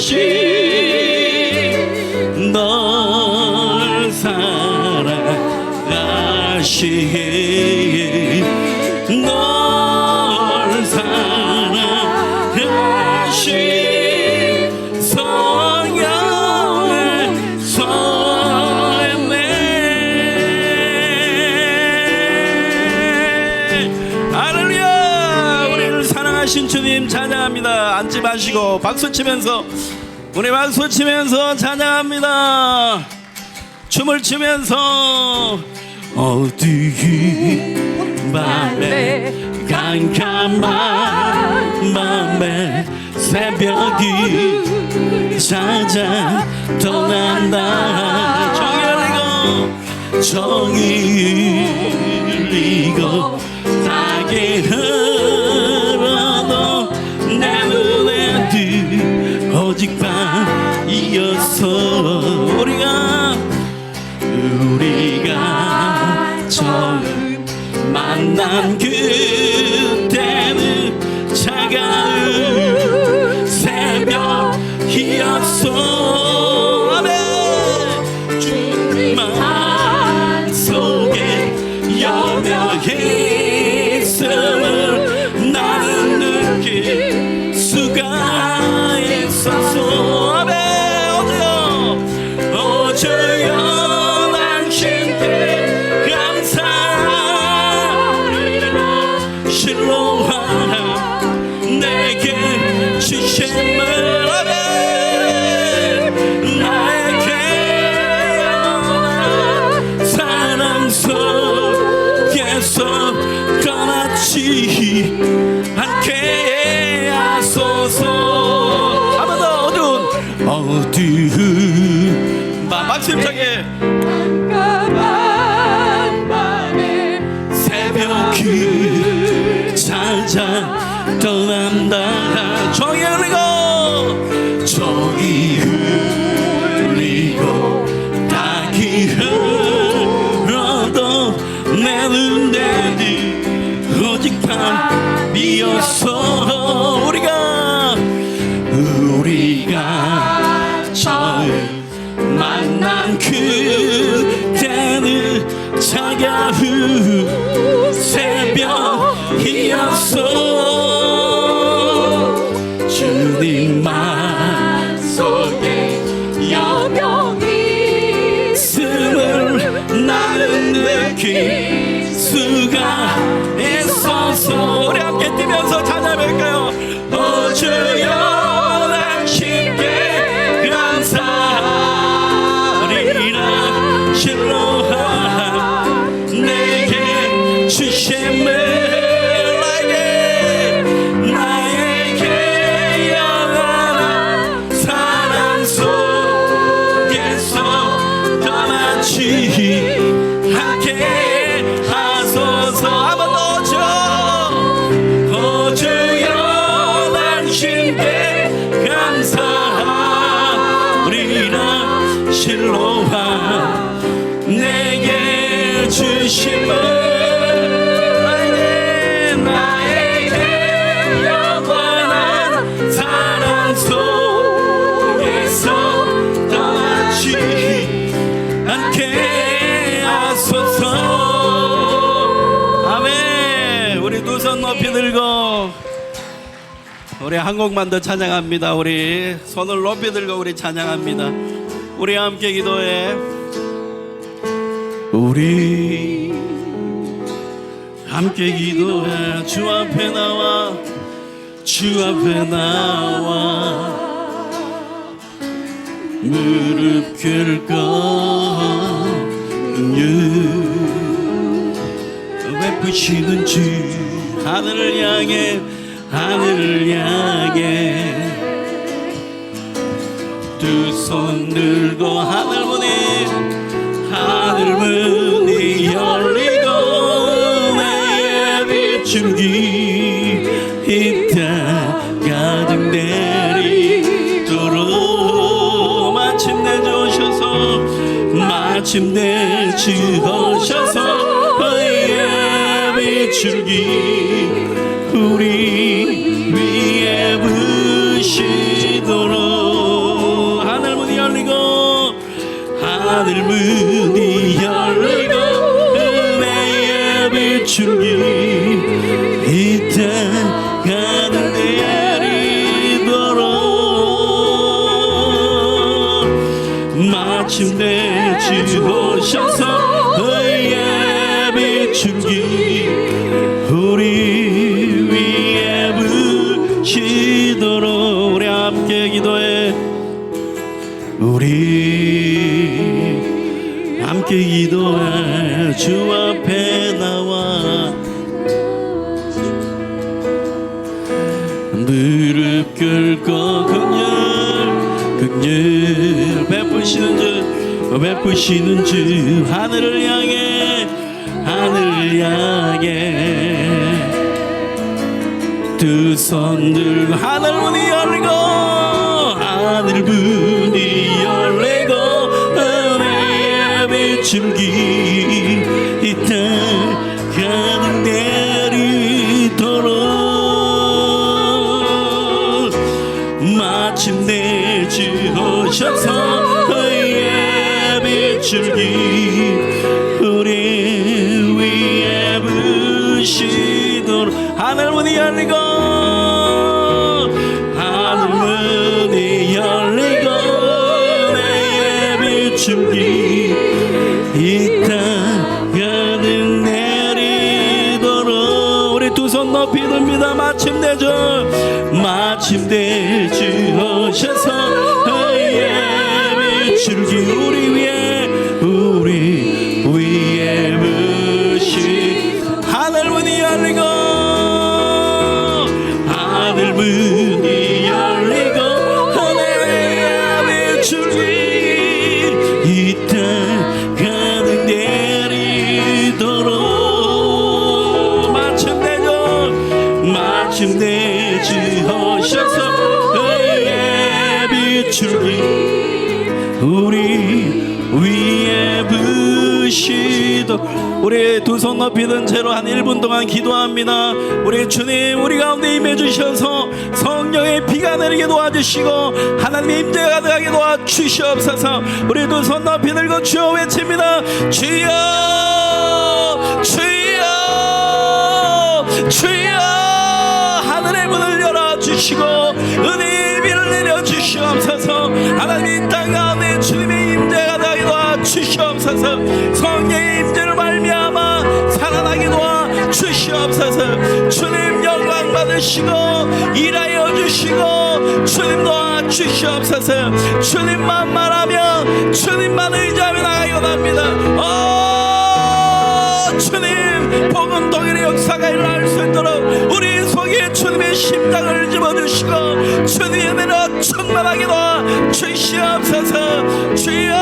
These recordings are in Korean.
사랑하신 널 사랑하신 널 사랑하신 성령의 설레 할렐루야. 우리를 사랑하신 주님 찬양합니다. 앉지 마시고 박수치면서 우리 박수치면서 찬양합니다. 춤을 추면서 어두운 밤에 깜깜한 밤에 새벽이 찾아 떠난다. 정이 흘리고 땅이 흘러도 내 눈에 들 오직 밤이었어. 우리가 처음 만난 그때는 차가운 새벽이었어. 아멘. 주님만 속에 여명의 있음을 나는 느낄 수가 있었어. 아멘. 어제요 않게 하소서. 한번 더. 어두운 밤 박수 힘차게 깜깜한 밤에 새벽이 찾아 떠난다. 정이 흘리고 땅이 흘러도 내 눈에 오직 밤이었어. 우리가 처음 만난 그때는 차가운 새벽이었어. 주님만 속에 여명이 있음을 나는 느낄 수가 있어서. 우리 함께 뛰면서 찬양할까요? 주여 당신께 감사하리라. 실로하 내게 주심을 나에게 영원한 사랑 속에서 떠나지 않게 하소서. 한번 더. 주여 당신께 감사하리라. 실로와 내게 주심을 나에게 영원한 사랑 속에서 떠나지 않게 하소서. 아멘. 우리 두 손 높이 들고 우리 한 곡만 더 찬양합니다. 우리 손을 높이 들고 우리 찬양합니다. 우리 함께 기도해. 우리 함께 기도해. 주 앞에 나와 무릎 꿇고 베푸시는 주 하늘을 향해 두 손 들고 하늘 문이 열리고 내 비출기 이 땅 가득 내리도록 마침내 주셔서 의 비출기 우리 위에 부시도록 문이 열리고 은혜의 비출기 이 땅 가득 내리도록 마침내 주 오셔서 의의 비출기 우리 위에 부시도록 우리 함께 기도해 우리 함께 기도해 주 앞에 나와 무릎 꿇고 긍휼 베푸시는 주 하늘을 향해 두 손 들고 하늘 문이 열리고 은혜의 비출기 이 땅 가득 내리도록 마침내 주 오셔서 의의 비출기 우리 위에 부시도록 하늘 문이 열리고 은혜의 비출기 이 땅 가득 내리도록 우리 두 손 높이 듭니다. 마침내 주 오셔서 의의 비출기 우리 위에 부시 하늘 문이 열리고 은혜의 비출기 이 땅 가득 내리도록 마침내 주 오셔서 의의 비출기 우리 위에 부시도록 우리 두 손 높이 든 채로 한 1분 동안 기도합니다. 우리 주님 우리 가운데 임해 주셔서 성령의 비가 내리게 도와주시고 하나님의 임재가 가득하게 도와주시옵소서. 우리 두 손 높이 들고 주여 외칩니다. 주여 주여 주여 하늘의 문을 열어주시고 은혜의 비를 내려주시옵소서. 하나님 이 땅 가운데 주님의 임재가 가득하게 도와주시옵소서. 성령의 임재를 말미암아 살아나게 도와주시옵소서. 주님 영광 받으시고 일하여 주시고 주님 도와주시옵소서. 주님만 말하며 주님만 의지하며 나가기 원합니다. 주님 복음 동일의 역사가 일어날 수 있도록 우리 속에 주님의 심장을 집어주시고 주님의 은혜로 충만하게 도와주시옵소서. 주여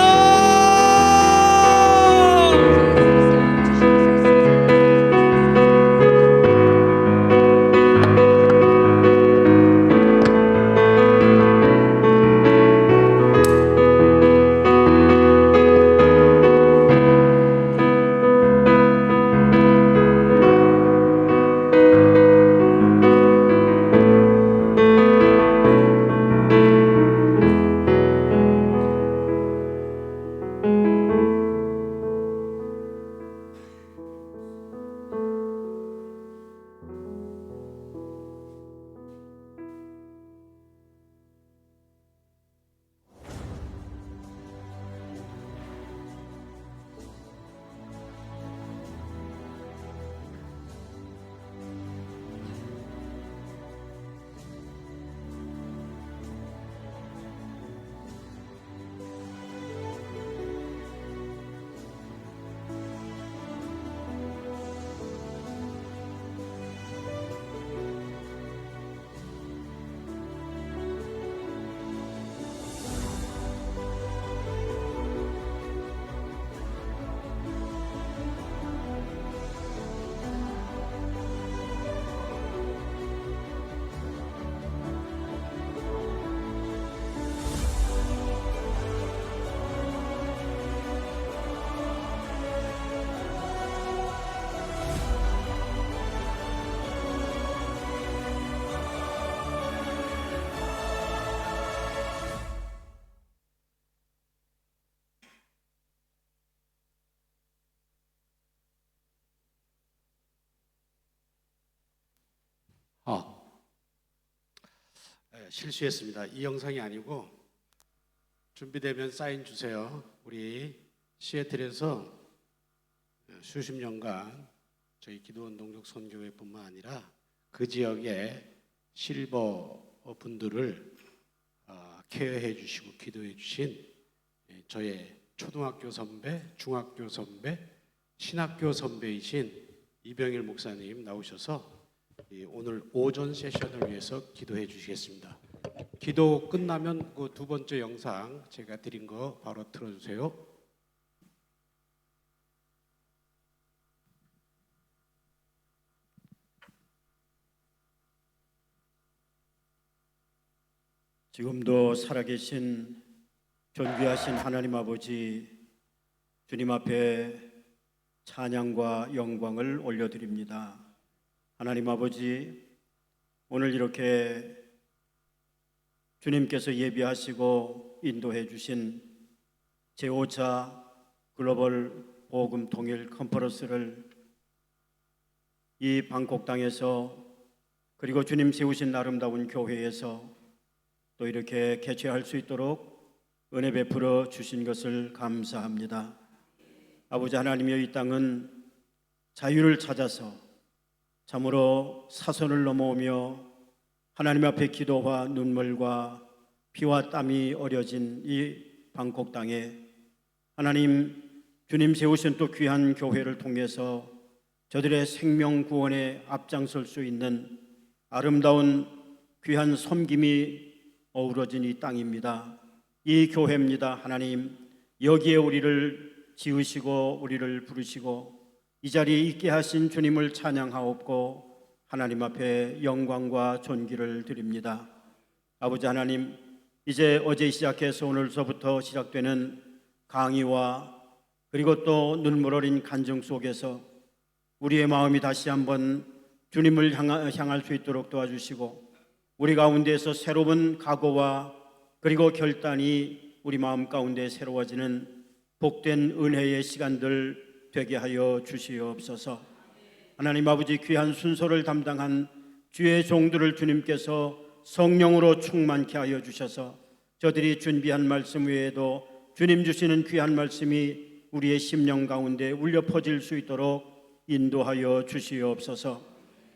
실수했습니다. 이 영상이 아니고 준비되면 사인 주세요. 우리 시애틀에서 수십 년간 저희 기도원동족 선교회뿐만 아니라 그 지역의 실버 분들을 케어해 주시고 기도해 주신 저의 초등학교 선배, 중학교 선배, 신학교 선배이신 이병일 목사님 나오셔서 오늘 오전 세션을 위해서 기도해 주시겠습니다. 기도 끝나면 그 두 번째 영상 제가 드린 거 바로 틀어주세요. 지금도 살아계신 존귀하신 하나님 아버지, 주님 앞에 찬양과 영광을 올려드립니다. 하나님 아버지, 오늘 이렇게 주님께서 예비하시고 인도해 주신 제5차 글로벌 복음 통일 컨퍼런스를 이 방콕 땅에서 그리고 주님 세우신 아름다운 교회에서 또 이렇게 개최할 수 있도록 은혜 베풀어 주신 것을 감사합니다. 아버지 하나님이여, 이 땅은 자유를 찾아서 참으로 사선을 넘어오며 하나님 앞에 기도와 눈물과 피와 땀이 어려진 이 방콕 땅에 하나님, 주님 세우신 또 귀한 교회를 통해서 저들의 생명 구원에 앞장설 수 있는 아름다운 귀한 섬김이 어우러진 이 땅입니다. 이 교회입니다. 하나님, 여기에 우리를 지으시고 우리를 부르시고 이 자리에 있게 하신 주님을 찬양하옵고 하나님 앞에 영광과 존귀를 드립니다. 아버지 하나님, 이제 어제 시작해서 오늘서부터 시작되는 강의와 그리고 또 눈물 어린 간증 속에서 우리의 마음이 다시 한번 주님을 향할 수 있도록 도와주시고 우리 가운데에서 새로운 각오와 그리고 결단이 우리 마음 가운데 새로워지는 복된 은혜의 시간들 되게 하여 주시옵소서. 하나님 아버지, 귀한 순서를 담당한 주의 종들을 주님께서 성령으로 충만케 하여 주셔서 저들이 준비한 말씀 외에도 주님 주시는 귀한 말씀이 우리의 심령 가운데 울려 퍼질 수 있도록 인도하여 주시옵소서.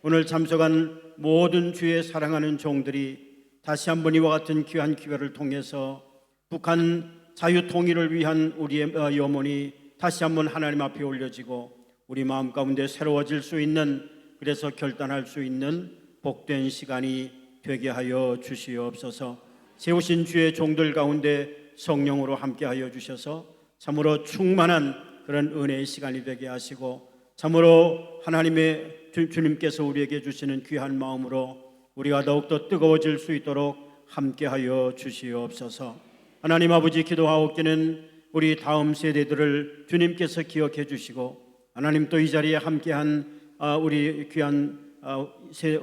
오늘 참석한 모든 주의 사랑하는 종들이 다시 한번 이와 같은 귀한 기회를 통해서 북한 자유 통일을 위한 우리의 염원이 다시 한번 하나님 앞에 올려지고 우리 마음 가운데 새로워질 수 있는, 그래서 결단할 수 있는 복된 시간이 되게 하여 주시옵소서. 세우신 주의 종들 가운데 성령으로 함께하여 주셔서 참으로 충만한 그런 은혜의 시간이 되게 하시고 참으로 하나님의 주님께서 우리에게 주시는 귀한 마음으로 우리가 더욱더 뜨거워질 수 있도록 함께하여 주시옵소서. 하나님 아버지, 기도하옵기는 우리 다음 세대들을 주님께서 기억해 주시고 하나님 또 이 자리에 함께한 우리 귀한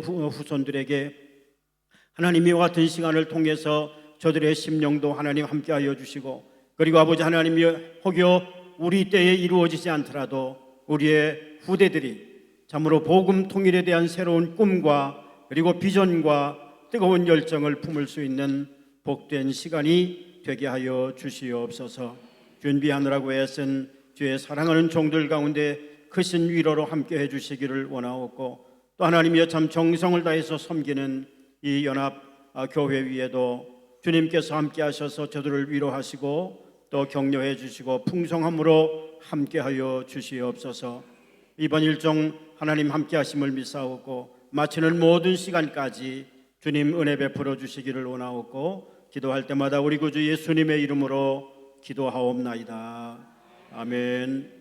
후손들에게 하나님 이와 같은 시간을 통해서 저들의 심령도 하나님 함께하여 주시고 그리고 아버지 하나님이 혹여 우리 때에 이루어지지 않더라도 우리의 후대들이 참으로 복음 통일에 대한 새로운 꿈과 그리고 비전과 뜨거운 열정을 품을 수 있는 복된 시간이 되게 하여 주시옵소서. 준비하느라고 애쓴 주의 사랑하는 종들 가운데 크신 위로로 함께 해주시기를 원하옵고 또 하나님이여, 참 정성을 다해서 섬기는 이 연합 교회 위에도 주님께서 함께 하셔서 저들을 위로하시고 또 격려해 주시고 풍성함으로 함께 하여 주시옵소서. 이번 일정 하나님 함께 하심을 믿사오고 마치는 모든 시간까지 주님 은혜 베풀어 주시기를 원하옵고 기도할 때마다 우리 구주 예수님의 이름으로 기도하옵나이다. 아멘.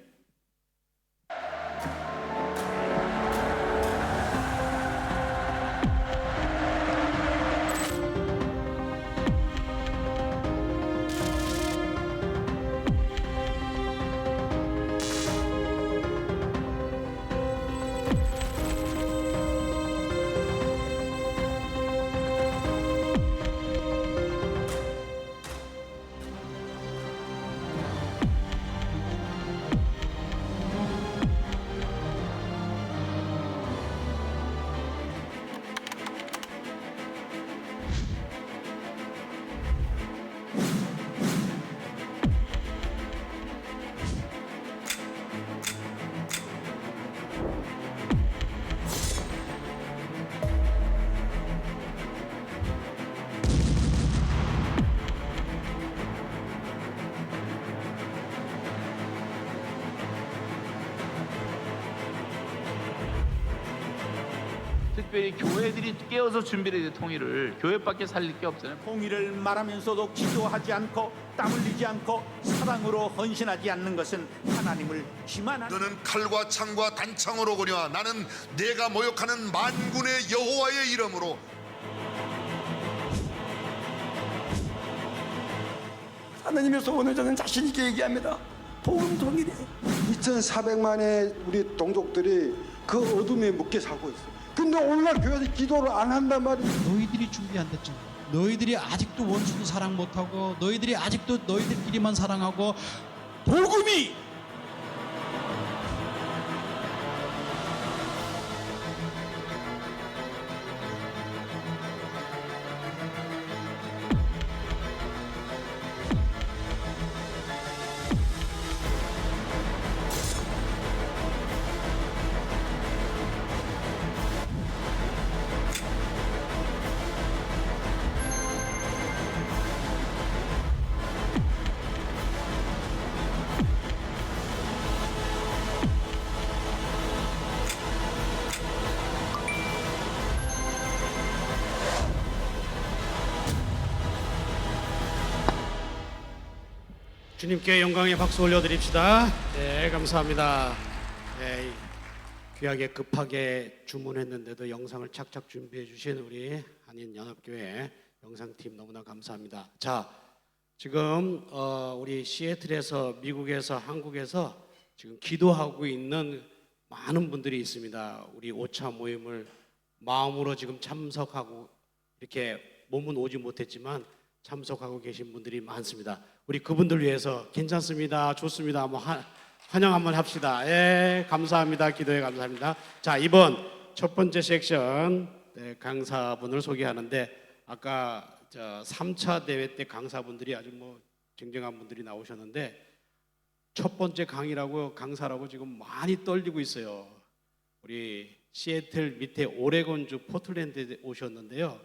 특별히 교회들이 깨어서 준비를 해야 돼. 통일을 교회밖에 살릴 게 없잖아요. 통일을 말하면서도 기도하지 않고 땀 흘리지 않고 사랑으로 헌신하지 않는 것은 하나님을 기만하는 너는 칼과 창과 단창으로 오거니와 나는 내가 모욕하는 만군의 여호와의 이름으로. 하나님의 소원을 저는 자신 있게 얘기합니다. 복음 통일이 2,400만의 우리 동족들이 그 어둠에 묶여 살고 있어요. 근데 오늘날 교회에서 기도를 안 한단 말이에요. 너희들이 준비 안 됐잖아. 너희들이 아직도 원수도 사랑 못하고 너희들이 아직도 너희들끼리만 사랑하고 복음이 주님께 영광의 박수 올려드립시다. 네, 감사합니다. 네, 귀하게 급하게 주문했는데도 영상을 착착 준비해 주신 우리 한인연합교회 영상팀 너무나 감사합니다. 자, 지금 우리 시애틀에서, 미국에서, 한국에서 지금 기도하고 있는 많은 분들이 있습니다. 우리 5차 모임을 마음으로 지금 참석하고, 이렇게 몸은 오지 못했지만 참석하고 계신 분들이 많습니다. 우리 그분들 위해서 괜찮습니다, 좋습니다, 한번 환영 한번 합시다. 예, 감사합니다. 기도에 감사합니다. 자, 이번 첫 번째 섹션 강사분을 소개하는데, 아까 3차 대회 때 강사분들이 아주 뭐 쟁쟁한 분들이 나오셨는데, 첫 번째 강사라고 지금 많이 떨리고 있어요. 우리 시애틀 밑에 오레곤주 포틀랜드에 오셨는데요.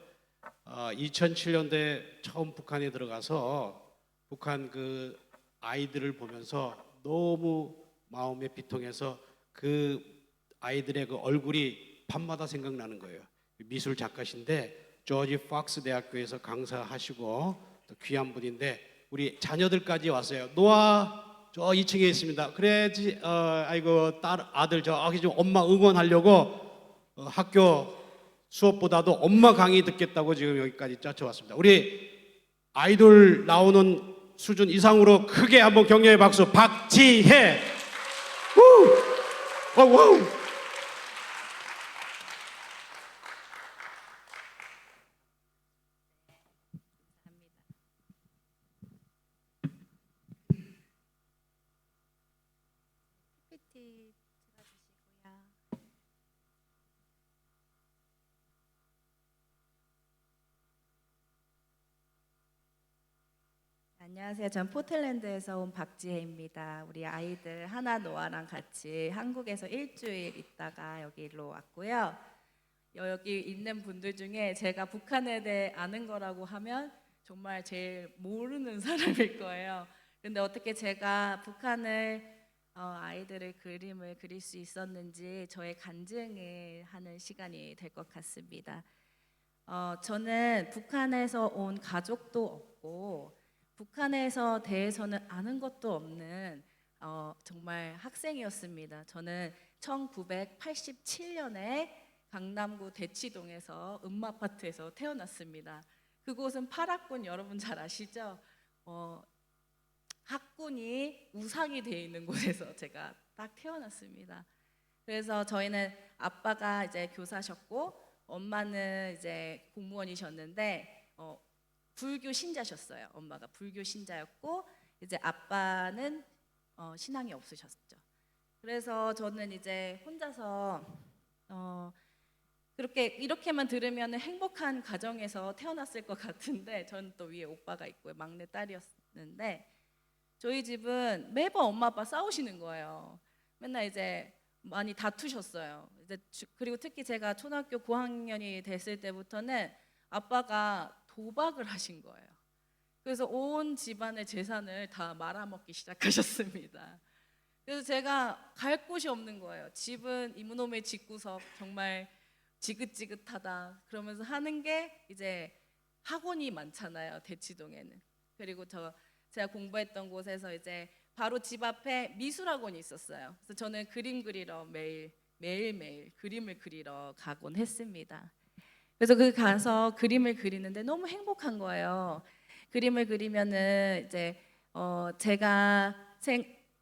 2007년도에 처음 북한에 들어가서 북한 그 아이들을 보면서 너무 마음에 비통해서 그 아이들의 그 얼굴이 밤마다 생각나는 거예요. 미술 작가신데 조지 팍스 대학교에서 강사하시고 또 귀한 분인데, 우리 자녀들까지 왔어요. 노아 저 2층에 있습니다. 그래야지 아이고 아들 저기 좀 엄마 응원하려고 학교 수업보다도 엄마 강의 듣겠다고 지금 여기까지 쫓아왔습니다. 우리 아이돌 나오는 수준 이상으로 크게 한번 격려의 박수. 박지혜. 와우. PPT 찍어주시고요. 안녕하세요. 전 포틀랜드에서 온 박지혜입니다. 우리 아이들 하나 노아랑 같이 한국에서 일주일 있다가 여기로 왔고요. 여기 있는 분들 중에 제가 북한에 대해 아는 거라고 하면 정말 제일 모르는 사람일 거예요. 근데 어떻게 제가 북한을 아이들의 그림을 그릴 수 있었는지 저의 간증을 하는 시간이 될 것 같습니다. 저는 북한에서 온 가족도 없고 북한에서 대해서는 아는 것도 없는 정말 학생이었습니다. 저는 1987년에 강남구 대치동에서 음마아파트에서 태어났습니다. 그곳은 파락군, 여러분 잘 아시죠? 학군이 우상이 되어 있는 곳에서 제가 딱 태어났습니다. 그래서 저희는 아빠가 이제 교사셨고 엄마는 이제 공무원이셨는데 불교 신자셨어요. 엄마가 불교 신자였고 이제 아빠는 신앙이 없으셨죠. 그래서 저는 이제 혼자서 이렇게만 들으면 행복한 가정에서 태어났을 것 같은데, 저는 또 위에 오빠가 있고 막내 딸이었는데, 저희 집은 매번 엄마 아빠 싸우시는 거예요. 맨날 이제 많이 다투셨어요. 그리고 특히 제가 초등학교 고학년이 됐을 때부터는 아빠가 도박을 하신 거예요. 그래서 온 집안의 재산을 다 말아먹기 시작하셨습니다. 그래서 제가 갈 곳이 없는 거예요. 집은 이놈의 집구석, 정말 지긋지긋하다 그러면서 하는 게 이제 학원이 많잖아요, 대치동에는. 그리고 제가 공부했던 곳에서 이제 바로 집 앞에 미술학원이 있었어요. 그래서 저는 그림 그리러 매일매일 그림을 그리러 가곤 했습니다. 그래서 가서 그림을 그리는데 너무 행복한 거예요. 그림을 그리면은 이제 제가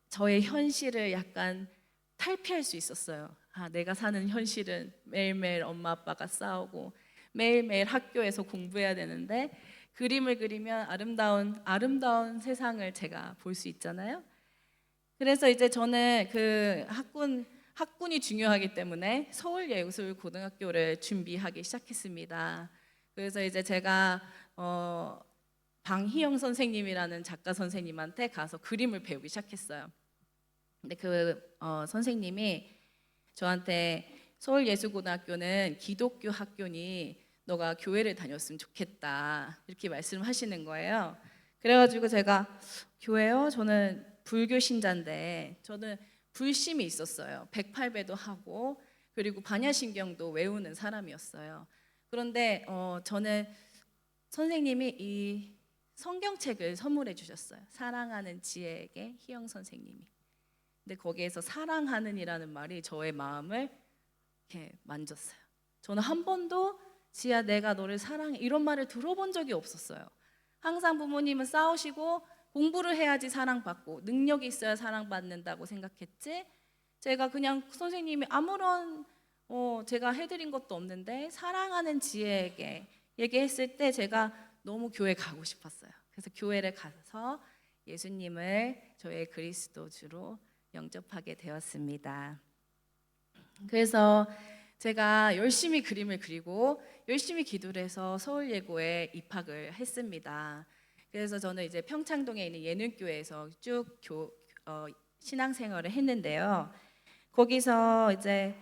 저의 현실을 약간 탈피할 수 있었어요. 내가 사는 현실은 매일매일 엄마 아빠가 싸우고 매일매일 학교에서 공부해야 되는데 그림을 그리면 아름다운 세상을 제가 볼 수 있잖아요. 그래서 이제 저는 그 학군이 중요하기 때문에 서울예술고등학교를 준비하기 시작했습니다. 그래서 이제 제가 방희영 선생님이라는 작가 선생님한테 가서 그림을 배우기 시작했어요. 근데 선생님이 저한테 서울예술고등학교는 기독교 학교니 너가 교회를 다녔으면 좋겠다 이렇게 말씀하시는 거예요. 그래가지고 제가 교회요? 저는 불교 신자인데 저는 불심이 있었어요. 108배도 하고 그리고 반야신경도 외우는 사람이었어요. 그런데 저는 선생님이 이 성경책을 선물해 주셨어요. 사랑하는 지혜에게 희영 선생님이. 근데 거기에서 사랑하는이라는 말이 저의 마음을 이렇게 만졌어요. 저는 한 번도 지혜야 내가 너를 사랑해 이런 말을 들어본 적이 없었어요. 항상 부모님은 싸우시고 공부를 해야지 사랑받고 능력이 있어야 사랑받는다고 생각했지 제가 그냥 선생님이 아무런 제가 해드린 것도 없는데 사랑하는 지혜에게 얘기했을 때 제가 너무 교회 가고 싶었어요. 그래서 교회를 가서 예수님을 저의 그리스도주로 영접하게 되었습니다. 그래서 제가 열심히 그림을 그리고 열심히 기도를 해서 서울예고에 입학을 했습니다. 그래서 저는 이제 평창동에 있는 예능교회에서 쭉 신앙생활을 했는데요. 거기서 이제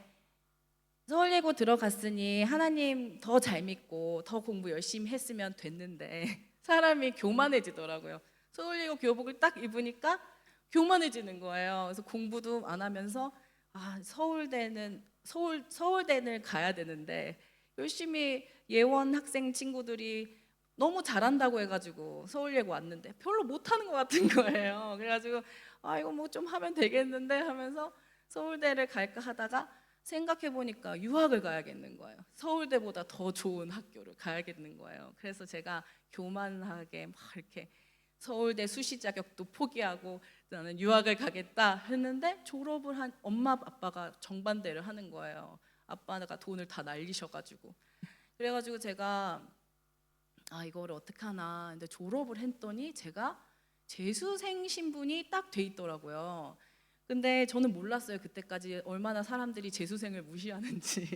서울예고 들어갔으니 하나님 더 잘 믿고 더 공부 열심히 했으면 됐는데 사람이 교만해지더라고요. 서울예고 교복을 딱 입으니까 교만해지는 거예요. 그래서 공부도 안 하면서 서울대는 가야 되는데 열심히 예원 학생 친구들이 너무 잘한다고 해가지고 서울예고 왔는데 별로 못하는 것 같은 거예요. 그래가지고 이거 뭐 좀 하면 되겠는데 하면서 서울대를 갈까 하다가 생각해보니까 유학을 가야겠는 거예요. 서울대보다 더 좋은 학교를 가야겠는 거예요. 그래서 제가 교만하게 막 이렇게 서울대 수시 자격도 포기하고 나는 유학을 가겠다 했는데 졸업을 한 엄마 아빠가 정반대를 하는 거예요. 아빠가 돈을 다 날리셔가지고 그래가지고 제가 이거를 어떡하나 근데 졸업을 했더니 제가 재수생 신분이 딱 돼 있더라고요. 근데 저는 몰랐어요. 그때까지 얼마나 사람들이 재수생을 무시하는지.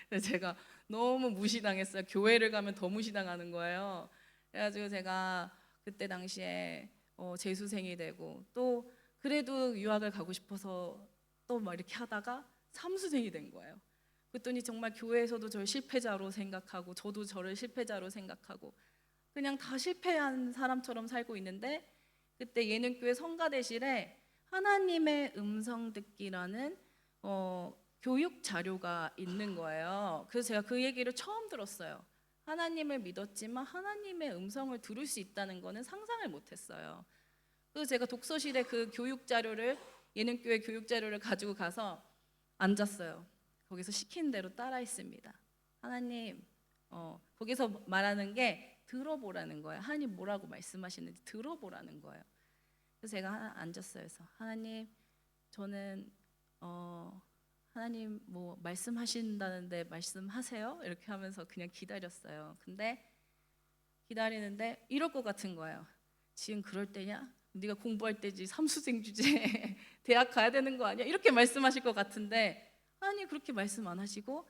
그래서 제가 너무 무시당했어요. 교회를 가면 더 무시당하는 거예요. 그래가지고 제가 그때 당시에 재수생이 되고 또 그래도 유학을 가고 싶어서 또 막 이렇게 하다가 삼수생이 된 거예요. 그랬더니 정말 교회에서도 저를 실패자로 생각하고 저도 저를 실패자로 생각하고 그냥 다 실패한 사람처럼 살고 있는데 그때 예능교회 성가대실에 하나님의 음성 듣기라는 교육 자료가 있는 거예요. 그래서 제가 그 얘기를 처음 들었어요. 하나님을 믿었지만 하나님의 음성을 들을 수 있다는 거는 상상을 못했어요. 그래서 제가 독서실에 그 교육 자료를 예능교회 교육 자료를 가지고 가서 앉았어요. 거기서 시킨 대로 따라했습니다. 하나님, 거기서 말하는 게 들어보라는 거예요. 하나님 뭐라고 말씀하시는지 들어보라는 거예요. 그래서 제가 앉았어요. 그래서 하나님, 저는 하나님 뭐 말씀하신다는데 말씀하세요. 이렇게 하면서 그냥 기다렸어요. 근데 기다리는데 이럴 것 같은 거예요. 지금 그럴 때냐? 네가 공부할 때지 삼수생 주제 대학 가야 되는 거 아니야? 이렇게 말씀하실 것 같은데 하나님 그렇게 말씀 안 하시고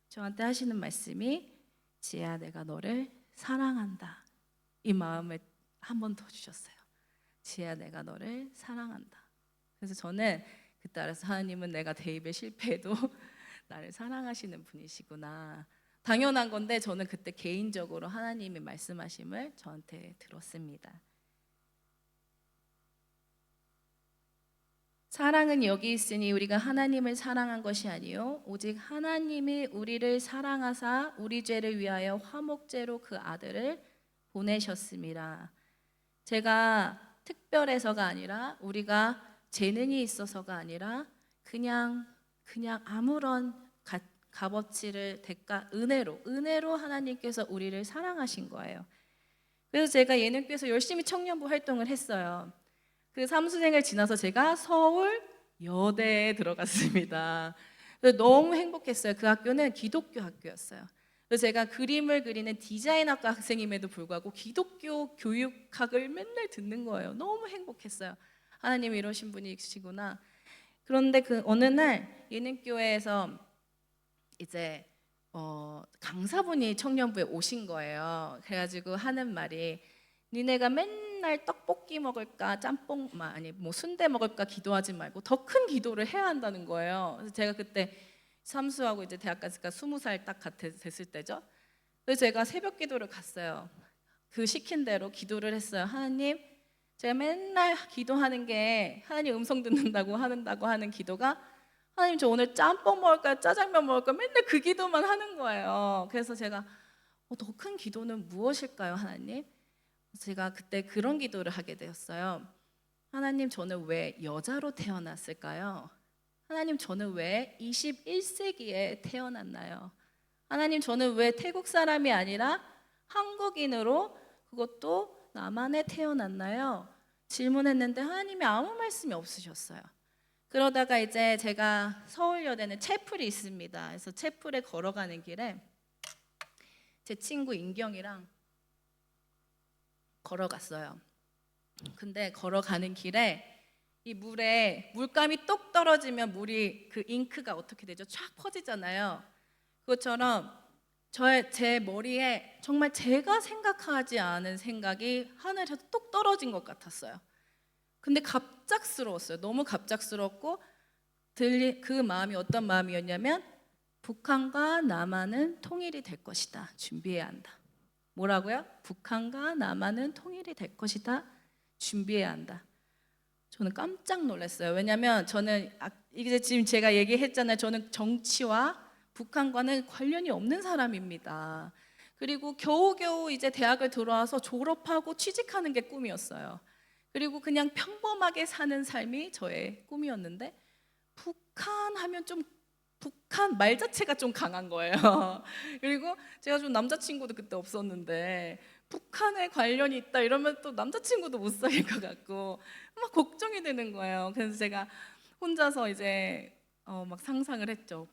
저한테 하시는 말씀이 지혜야 내가 너를 사랑한다. 이 마음을 한 번 더 주셨어요. 지혜야 내가 너를 사랑한다. 그래서 저는 그때 알아서 하나님은 내가 대입에 실패해도 나를 사랑하시는 분이시구나. 당연한 건데 저는 그때 개인적으로 하나님의 말씀하심을 저한테 들었습니다. 사랑은 여기 있으니 우리가 하나님을 사랑한 것이 아니요 오직 하나님이 우리를 사랑하사 우리 죄를 위하여 화목제로 그 아들을 보내셨습니다. 제가 특별해서가 아니라 우리가 재능이 있어서가 아니라 그냥 아무런 값어치를 은혜로 하나님께서 우리를 사랑하신 거예요. 그래서 제가 예능교에서 열심히 청년부 활동을 했어요. 그 삼수생을 지나서 제가 서울 여대에 들어갔습니다. 그래서 너무 행복했어요. 그 학교는 기독교 학교였어요. 그래서 제가 그림을 그리는 디자인학과 학생임에도 불구하고 기독교 교육학을 맨날 듣는 거예요. 너무 행복했어요. 하나님이 이러신 분이시구나. 그런데 그 어느 날 예능교회에서 이제 강사분이 청년부에 오신 거예요. 그래가지고 하는 말이 니네가 맨날 떡볶이 먹을까 순대 먹을까 기도하지 말고 더 큰 기도를 해야 한다는 거예요. 그래서 제가 그때 삼수하고 이제 대학 갔으니까 20살 딱 됐을 때죠. 그래서 제가 새벽 기도를 갔어요. 그 시킨 대로 기도를 했어요. 하나님, 제가 맨날 기도하는 게 하나님 음성 듣는다고 하는 기도가 하나님 저 오늘 짬뽕 먹을까요? 짜장면 먹을까요? 맨날 그 기도만 하는 거예요. 그래서 제가 더 큰 기도는 무엇일까요, 하나님? 제가 그때 그런 기도를 하게 되었어요. 하나님, 저는 왜 여자로 태어났을까요? 하나님, 저는 왜 21세기에 태어났나요? 하나님, 저는 왜 태국 사람이 아니라 한국인으로 그것도 남한에 태어났나요? 질문했는데 하나님이 아무 말씀이 없으셨어요. 그러다가 이제 제가 서울여대는 채플이 있습니다. 그래서 채플에 걸어가는 길에 제 친구 인경이랑 걸어갔어요. 근데 걸어가는 길에 이 물에 물감이 똑 떨어지면 물이 그 잉크가 어떻게 되죠? 쫙 퍼지잖아요. 그것처럼 제 머리에 정말 제가 생각하지 않은 생각이 하늘에서 똑 떨어진 것 같았어요. 근데 갑작스러웠어요. 너무 갑작스럽고 그 마음이 어떤 마음이었냐면 북한과 남한은 통일이 될 것이다. 준비해야 한다. 뭐라고요? 북한과 남한은 통일이 될 것이다. 준비해야 한다. 저는 깜짝 놀랐어요. 왜냐하면 저는 이제 지금 제가 얘기했잖아요. 저는 정치와 북한과는 관련이 없는 사람입니다. 그리고 겨우겨우 이제 대학을 들어와서 졸업하고 취직하는 게 꿈이었어요. 그리고 그냥 평범하게 사는 삶이 저의 꿈이었는데 북한 하면 좀 북한 말 자체가 좀 강한 거예요. 그리고 제가 좀 남자친구도 그때 없었는데 북한에 관련이 있다 이러면 또 남자친구도 못 사귈 것 같고 막 걱정이 되는 거예요. 그래서 제가 혼자서 이제 막 상상을 했죠.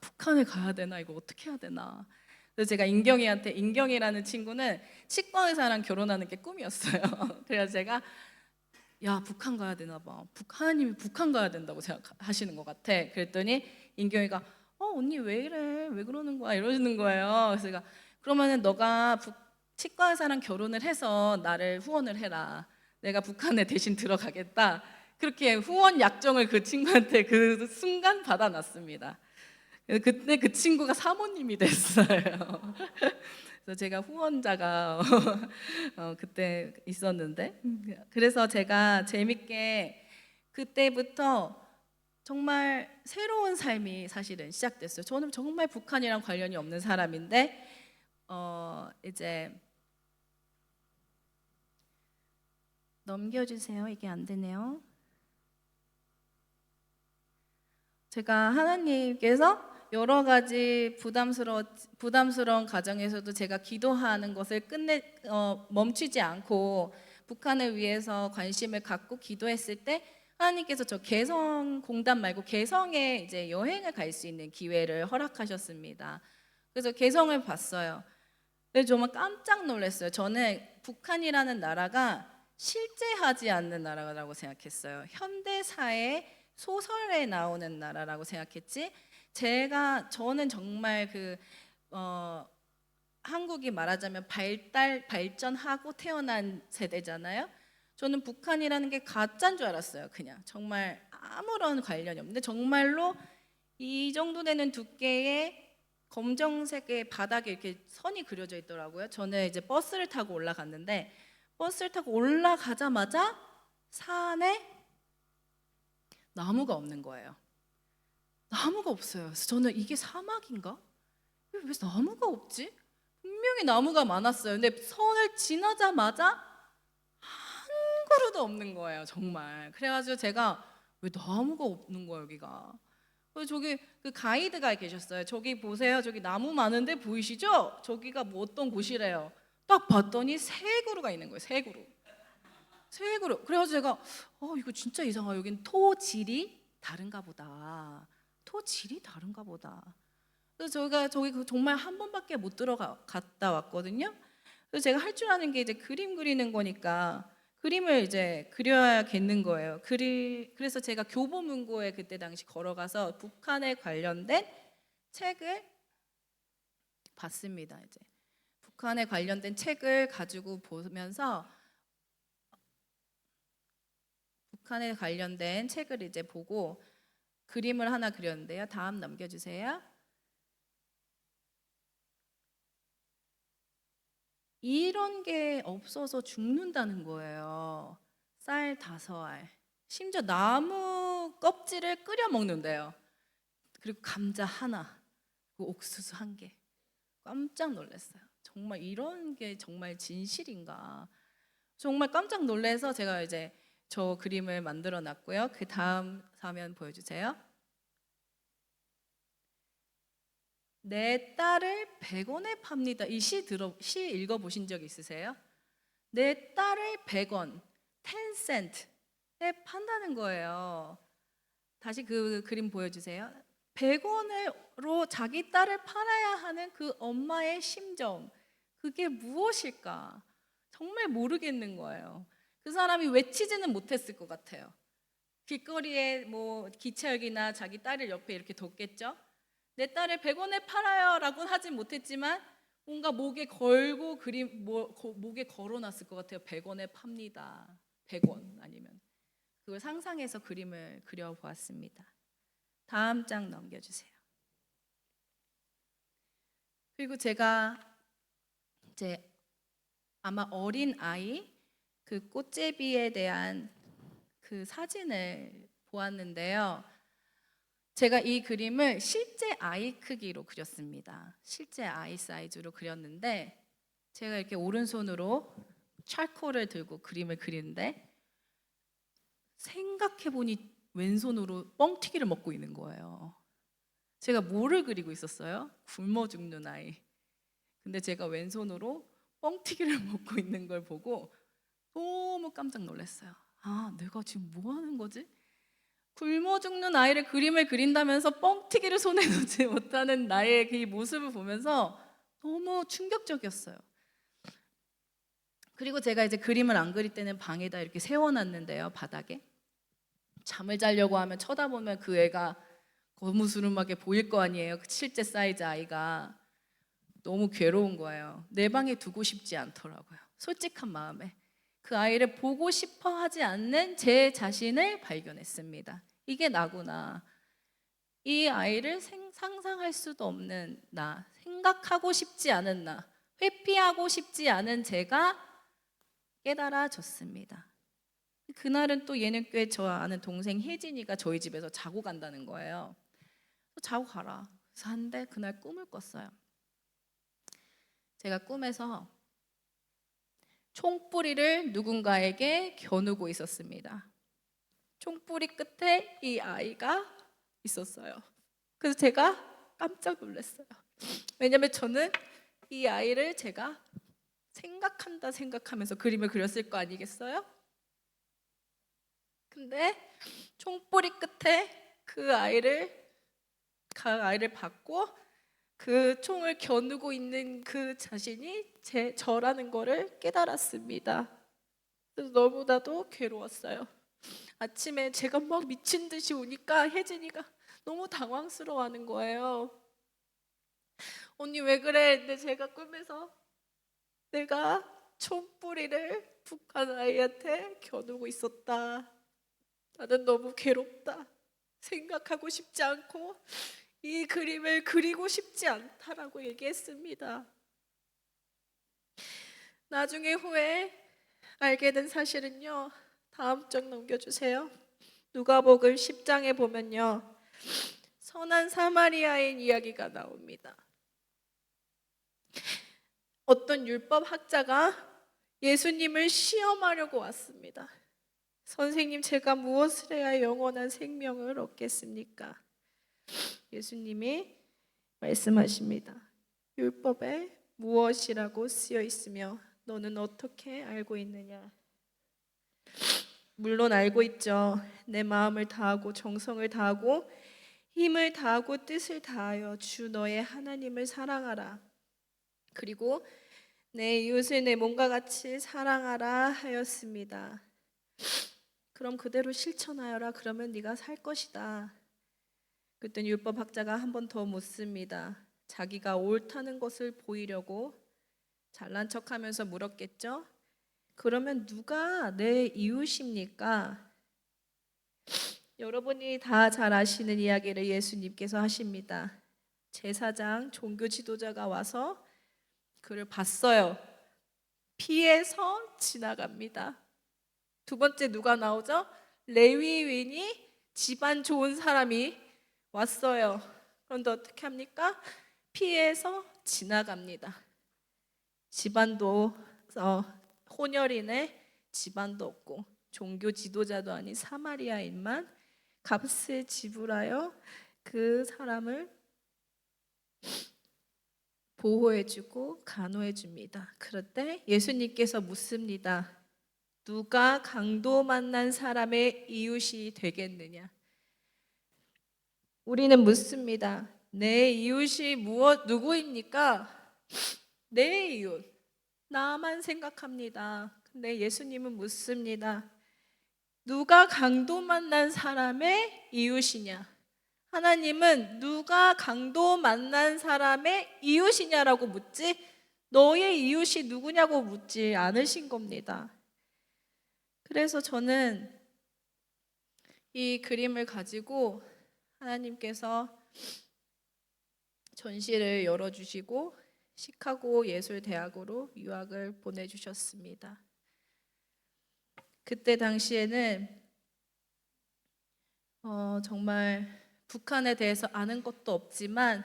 북한에 가야 되나, 이거 어떻게 해야 되나. 그래서 제가 인경이라는 친구는 치과 의사랑 결혼하는 게 꿈이었어요. 그래서 제가 야, 북한 가야 되나 봐. 하나님이 북한 가야 된다고 생각하시는 것 같아. 그랬더니 인경이가 언니 왜 이래? 왜 그러는 거야? 이러시는 거예요. 그래서 제가 그러면은 너가 치과 의사랑 결혼을 해서 나를 후원을 해라. 내가 북한에 대신 들어가겠다. 그렇게 후원 약정을 그 친구한테 그 순간 받아놨습니다. 그때 그 친구가 사모님이 됐어요. 그래서 제가 후원자가 그때 있었는데, 그래서 제가 재밌게 그때부터 정말 새로운 삶이 사실은 시작됐어요. 저는 정말 북한이랑 관련이 없는 사람인데 이제 넘겨주세요. 이게 안 되네요. 제가 하나님께서 여러 가지 부담스러운 가정에서도 제가 기도하는 것을 멈추지 않고 북한을 위해서 관심을 갖고 기도했을 때 하나님께서 저 개성 공단 말고 개성에 이제 여행을 갈 수 있는 기회를 허락하셨습니다. 그래서 개성을 봤어요. 근데 정말 깜짝 놀랐어요. 저는 북한이라는 나라가 실제하지 않는 나라라고 생각했어요. 현대사의 소설에 나오는 나라라고 생각했지. 저는 정말 한국이 말하자면 발전하고 태어난 세대잖아요. 저는 북한이라는 게 가짜인 줄 알았어요. 그냥 정말 아무런 관련이 없는데 정말로 이 정도 되는 두께의 검정색의 바닥에 이렇게 선이 그려져 있더라고요. 저는 이제 버스를 타고 올라갔는데 버스를 타고 올라가자마자 산에 나무가 없는 거예요. 나무가 없어요. 그래서 저는 이게 사막인가? 왜 나무가 없지? 분명히 나무가 많았어요. 근데 선을 지나자마자 한 그루도 없는 거예요, 정말. 그래가지고 제가 왜 나무가 없는 거야 여기가? 그래서 저기 그 가이드가 계셨어요. 저기 보세요, 저기 나무 많은데 보이시죠? 저기가 뭐 어떤 곳이래요. 딱 봤더니 세 그루가 있는 거예요, 세 그루. 세 그루. 그래가지고 제가 이거 진짜 이상하다. 여긴 토질이 다른가 보다. 토질이 다른가 보다. 그래서 저희가 저기 정말 한 번밖에 못 들어갔다 왔거든요. 그래서 제가 할 줄 아는 게 이제 그림 그리는 거니까 그림을 이제 그려야겠는 거예요. 그래서 제가 교보문고에 그때 당시 걸어가서 북한에 관련된 책을 봤습니다. 이제 북한에 관련된 책을 가지고 보면서 북한에 관련된 책을 이제 보고 그림을 하나 그렸는데요. 다음 넘겨주세요. 이런 게 없어서 죽는다는 거예요. 쌀 5알. 심지어 나무 껍질을 끓여 먹는데요. 그리고 감자 하나, 그리고 옥수수 1개. 깜짝 놀랐어요. 정말 이런 게 정말 진실인가? 정말 깜짝 놀라서 제가 이제 저 그림을 만들어 놨고요. 그 다음 화면 보여주세요. 내 딸을 100원에 팝니다. 이 시 읽어보신 적 있으세요? 내 딸을 100원, 10센트에 판다는 거예요. 다시 그 그림 보여주세요. 100원으로 자기 딸을 팔아야 하는 그 엄마의 심정, 그게 무엇일까? 정말 모르겠는 거예요. 그 사람이 외치지는 못했을 것 같아요. 길거리에 뭐 기차역이나 자기 딸을 옆에 이렇게 뒀겠죠. 내 딸을 100원에 팔아요 라고 하진 못했지만 뭔가 목에 걸고 목에 걸어놨을 것 같아요. 100원에 팝니다. 100원 아니면. 그걸 상상해서 그림을 그려보았습니다. 다음 장 넘겨주세요. 그리고 제가 이제 아마 어린 아이 그 꽃제비에 대한 그 사진을 보았는데요. 제가 이 그림을 실제 아이 크기로 그렸습니다. 실제 아이 사이즈로 그렸는데 제가 이렇게 오른손으로 찰코를 들고 그림을 그리는데 생각해보니 왼손으로 뻥튀기를 먹고 있는 거예요. 제가 뭐를 그리고 있었어요? 굶어 죽는 아이. 근데 제가 왼손으로 뻥튀기를 먹고 있는 걸 보고 너무 깜짝 놀랐어요. 아, 내가 지금 뭐 하는 거지? 굶어 죽는 아이를 그림을 그린다면서 뻥튀기를 손에 놓지 못하는 나의 그 모습을 보면서 너무 충격적이었어요. 그리고 제가 이제 그림을 안 그릴 때는 방에다 이렇게 세워놨는데요, 바닥에. 잠을 자려고 하면 쳐다보면 그 애가 거무스름하게 보일 거 아니에요. 실제 사이즈 아이가. 너무 괴로운 거예요. 내 방에 두고 싶지 않더라고요. 솔직한 마음에. 그 아이를 보고 싶어 하지 않는 제 자신을 발견했습니다. 이게 나구나. 이 아이를 상상할 수도 없는 나, 생각하고 싶지 않은 나, 회피하고 싶지 않은 제가 깨달아졌습니다. 그날은 또 예능교회 저 아는 동생 혜진이가 저희 집에서 자고 간다는 거예요. 자고 가라. 그래서 한데 그날 꿈을 꿨어요. 제가 꿈에서 총뿌리를 누군가에게 겨누고 있었습니다. 총뿌리 끝에 이 아이가 있었어요. 그래서 제가 깜짝 놀랐어요. 왜냐면 저는 이 아이를 제가 생각하면서 그림을 그렸을 거 아니겠어요? 근데 총뿌리 끝에 그 아이를 받고 그 총을 겨누고 있는 그 자신이 저라는 거를 깨달았습니다. 그래서 너무나도 괴로웠어요. 아침에 제가 막 미친 듯이 우니까 혜진이가 너무 당황스러워하는 거예요. 언니 왜 그래? 근데 제가 꿈에서 내가 총뿌리를 북한 아이한테 겨누고 있었다. 나는 너무 괴롭다. 생각하고 싶지 않고 이 그림을 그리고 싶지 않다라고 얘기했습니다. 나중에 후에 알게 된 사실은요. 다음 장 넘겨주세요. 누가복음 10장에 보면요, 선한 사마리아인 이야기가 나옵니다. 어떤 율법 학자가 예수님을 시험하려고 왔습니다. 선생님, 제가 무엇을 해야 영원한 생명을 얻겠습니까? 예수님이 말씀하십니다. 율법에 무엇이라고 쓰여 있으며 너는 어떻게 알고 있느냐? 물론 알고 있죠. 내 마음을 다하고 정성을 다하고 힘을 다하고 뜻을 다하여 주 너의 하나님을 사랑하라. 그리고 내 이웃을 내 몸과 같이 사랑하라 하였습니다. 그럼 그대로 실천하여라. 그러면 네가 살 것이다. 그때 율법학자가 한 번 더 묻습니다. 자기가 옳다는 것을 보이려고 잘난 척하면서 물었겠죠. 그러면 누가 내 이웃입니까? 여러분이 다 잘 아시는 이야기를 예수님께서 하십니다. 제사장, 종교 지도자가 와서 그를 봤어요. 피해서 지나갑니다. 두 번째 누가 나오죠? 레위인이 집안 좋은 사람이 왔어요. 그런데 어떻게 합니까? 피해서 지나갑니다. 집안도 혼혈이네, 집안도 없고 종교 지도자도 아닌 사마리아인만 값을 지불하여 그 사람을 보호해주고 간호해줍니다. 그럴 때 예수님께서 묻습니다. 누가 강도 만난 사람의 이웃이 되겠느냐? 우리는 묻습니다. 내 이웃이 누구입니까? 내 이웃. 나만 생각합니다. 근데 예수님은 묻습니다. 누가 강도 만난 사람의 이웃이냐? 하나님은 누가 강도 만난 사람의 이웃이냐라고 묻지 너의 이웃이 누구냐고 묻지 않으신 겁니다. 그래서 저는 이 그림을 가지고 하나님께서 전시를 열어주시고 시카고 예술대학으로 유학을 보내주셨습니다. 그때 당시에는 정말 북한에 대해서 아는 것도 없지만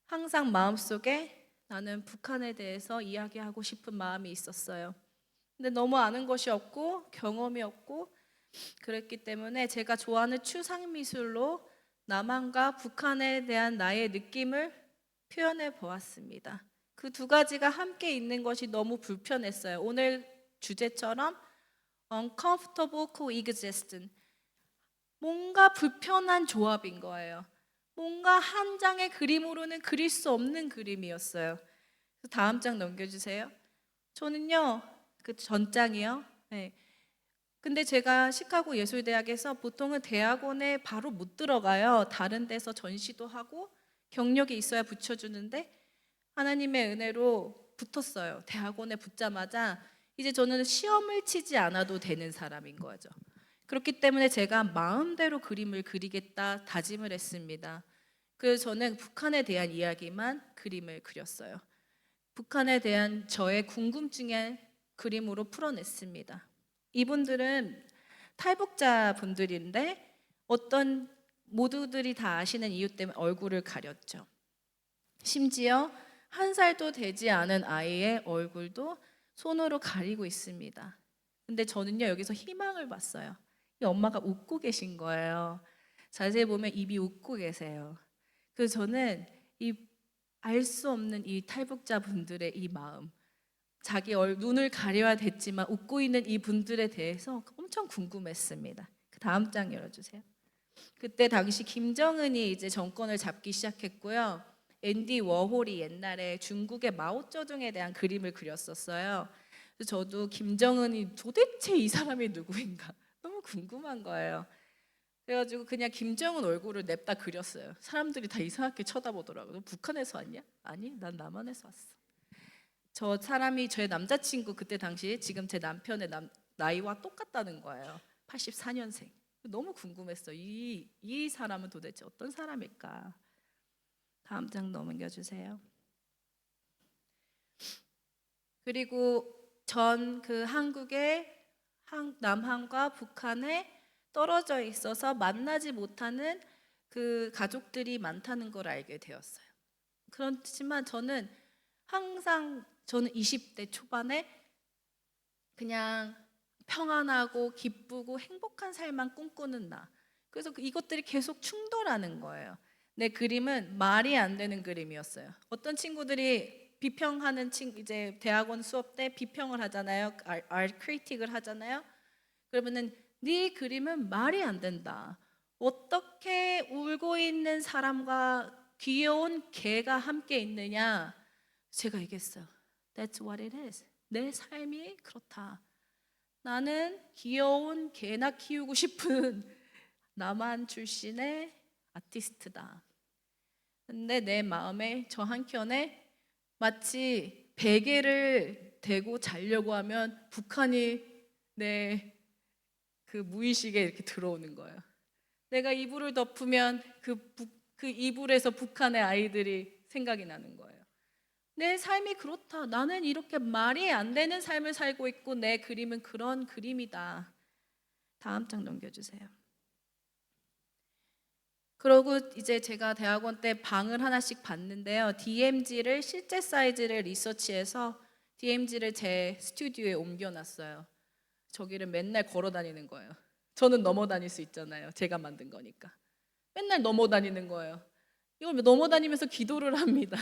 항상 마음속에 나는 북한에 대해서 이야기하고 싶은 마음이 있었어요. 근데 너무 아는 것이 없고 경험이 없고 그랬기 때문에 제가 좋아하는 추상미술로 남한과 북한에 대한 나의 느낌을 표현해 보았습니다. 그 두 가지가 함께 있는 것이 너무 불편했어요. 오늘 주제처럼 uncomfortable coexistence, 뭔가 불편한 조합인 거예요. 뭔가 한 장의 그림으로는 그릴 수 없는 그림이었어요. 다음 장 넘겨주세요. 저는요, 그 전장이요. 네. 근데 제가 시카고 예술대학에서 보통은 대학원에 바로 못 들어가요. 다른 데서 전시도 하고 경력이 있어야 붙여주는데 하나님의 은혜로 붙었어요. 대학원에 붙자마자 이제 저는 시험을 치지 않아도 되는 사람인 거죠. 그렇기 때문에 제가 마음대로 그림을 그리겠다 다짐을 했습니다. 그래서 저는 북한에 대한 이야기만 그림을 그렸어요. 북한에 대한 저의 궁금증을 그림으로 풀어냈습니다. 이분들은 탈북자 분들인데 어떤 모두들이 다 아시는 이유 때문에 얼굴을 가렸죠. 심지어 1살도 되지 않은 아이의 얼굴도 손으로 가리고 있습니다. 근데 저는요, 여기서 희망을 봤어요. 이 엄마가 웃고 계신 거예요. 자세히 보면 입이 웃고 계세요. 그래서 저는 이 알 수 없는 이 탈북자 분들의 이 마음, 자기 눈을 가려야 됐지만 웃고 있는 이 분들에 대해서 엄청 궁금했습니다. 그 다음 장 열어주세요. 그때 당시 김정은이 이제 정권을 잡기 시작했고요. 앤디 워홀이 옛날에 중국의 마오쩌둥에 대한 그림을 그렸었어요. 그래서 저도 김정은이 도대체 이 사람이 누구인가 너무 궁금한 거예요. 그래가지고 그냥 김정은 얼굴을 냅다 그렸어요. 사람들이 다 이상하게 쳐다보더라고요. 너 북한에서 왔냐? 아니, 난 남한에서 왔어. 저 사람이 저의 남자친구 그때 당시 지금 제 남편의 나이와 똑같다는 거예요. 84년생. 너무 궁금했어요. 이 사람은 도대체 어떤 사람일까? 다음 장 넘겨주세요. 그리고 전 그 한국의 남한과 북한의 떨어져 있어서 만나지 못하는 그 가족들이 많다는 걸 알게 되었어요. 그렇지만 저는 항상 저는 20대 초반에 그냥 평안하고 기쁘고 행복한 삶만 꿈꾸는 나. 그래서 이것들이 계속 충돌하는 거예요. 내 그림은 말이 안 되는 그림이었어요. 어떤 친구들이 비평하는 이제 대학원 수업 때 비평을 하잖아요. art critic을 하잖아요. 그러면은 네 그림은 말이 안 된다. 어떻게 울고 있는 사람과 귀여운 개가 함께 있느냐? 제가 얘기했어요. That's what it is. 내 삶이 그렇다. 나는 귀여운 개나 키우고 싶은 남한 출신의 아티스트다. 근데 내 마음에 저 한켠에 마치 베개를 대고 자려고 하면 북한이 내 그 무의식에 이렇게 들어오는 거예요. 내가 이불을 덮으면 그 이불에서 북한의 아이들이 생각이 나는 거예요. 내 삶이 그렇다. 나는 이렇게 말이 안 되는 삶을 살고 있고 내 그림은 그런 그림이다. 다음 장 넘겨주세요. 그러고 이제 제가 대학원 때 방을 하나씩 봤는데요. DMG를 실제 사이즈를 리서치해서 DMG를 제 스튜디오에 옮겨놨어요. 저기를 맨날 걸어 다니는 거예요. 저는 넘어 다닐 수 있잖아요. 제가 만든 거니까. 맨날 넘어 다니는 거예요. 이걸 넘어 다니면서 기도를 합니다.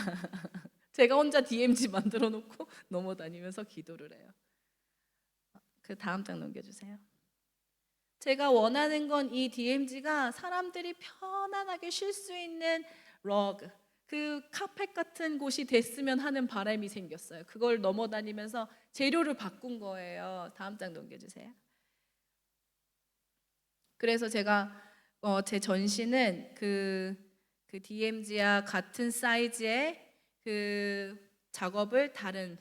제가 혼자 DMG 만들어 놓고 넘어 다니면서 기도를 해요. 그 다음 장 넘겨주세요. 제가 원하는 건 이 DMG가 사람들이 편안하게 쉴 수 있는 러그, 그 카펫 같은 곳이 됐으면 하는 바람이 생겼어요. 그걸 넘어다니면서 재료를 바꾼 거예요. 다음 장 넘겨주세요. 그래서 제가 제 전시는 그 DMG와 같은 사이즈의 그 작업을 다른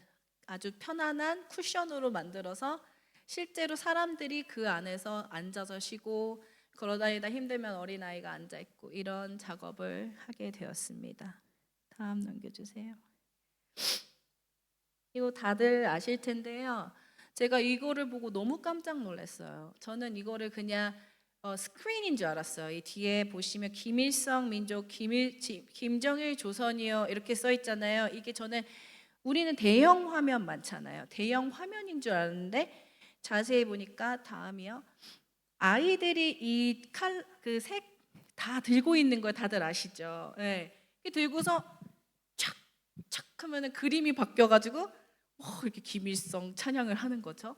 아주 편안한 쿠션으로 만들어서 실제로 사람들이 그 안에서 앉아서 쉬고 걸어다니다 힘들면 어린아이가 앉아있고 이런 작업을 하게 되었습니다. 다음 넘겨주세요. 이거 다들 아실 텐데요. 제가 이거를 보고 너무 깜짝 놀랐어요. 저는 이거를 그냥 스크린인 줄 알았어요. 이 뒤에 보시면 김일성 민족, 김정일 조선이요 이렇게 써 있잖아요. 이게 저는 우리는 대형 화면 많잖아요. 대형 화면인 줄 알았는데 자세히 보니까 다음이요. 아이들이 이 그 색 다 들고 있는 거 다들 아시죠? 네. 들고서 착착 하면은 그림이 바뀌어가지고 이렇게 김일성 찬양을 하는 거죠.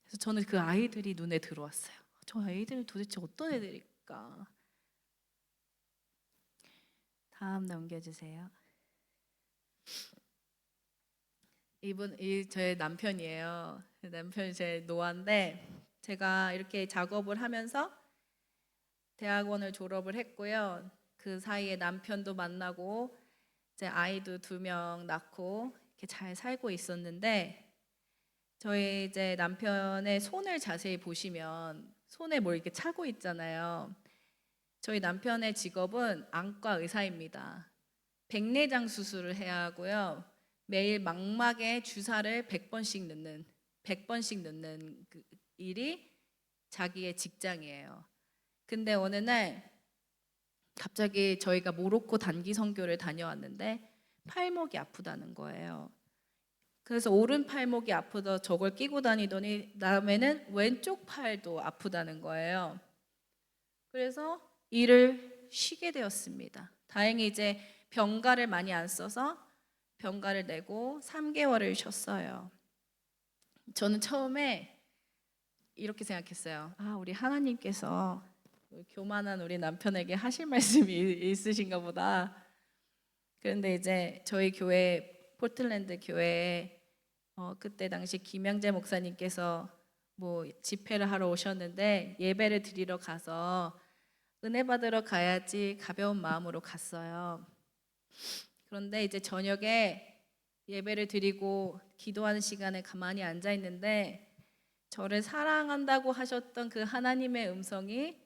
그래서 저는 그 아이들이 눈에 들어왔어요. 저 아이들은 도대체 어떤 애들일까? 다음 넘겨주세요. 이 저의 남편이에요. 남편이 제 노아인데 제가 이렇게 작업을 하면서 대학원을 졸업을 했고요. 그 사이에 남편도 만나고 이제 아이도 2명 낳고 이렇게 잘 살고 있었는데 저희 이제 남편의 손을 자세히 보시면 손에 뭘 이렇게 차고 있잖아요. 저희 남편의 직업은 안과 의사입니다. 백내장 수술을 해야 하고요. 매일 망막에 주사를 100번씩 넣는 그 일이 자기의 직장이에요. 근데 어느 날 갑자기 저희가 모로코 단기 선교를 다녀왔는데 팔목이 아프다는 거예요. 그래서 오른 팔목이 아프다 저걸 끼고 다니더니 다음에는 왼쪽 팔도 아프다는 거예요. 그래서 일을 쉬게 되었습니다. 다행히 이제 병가를 많이 안 써서 병가를 내고 3개월을 쉬었어요. 저는 처음에 이렇게 생각했어요. 우리 하나님께서 교만한 우리 남편에게 하실 말씀이 있으신가 보다. 그런데 이제 저희 교회 포틀랜드 교회에 그때 당시 김양재 목사님께서 뭐 집회를 하러 오셨는데 예배를 드리러 가서 은혜 받으러 가야지 가벼운 마음으로 갔어요. 그런데 이제 저녁에 예배를 드리고 기도하는 시간에 가만히 앉아 있는데 저를 사랑한다고 하셨던 그 하나님의 음성이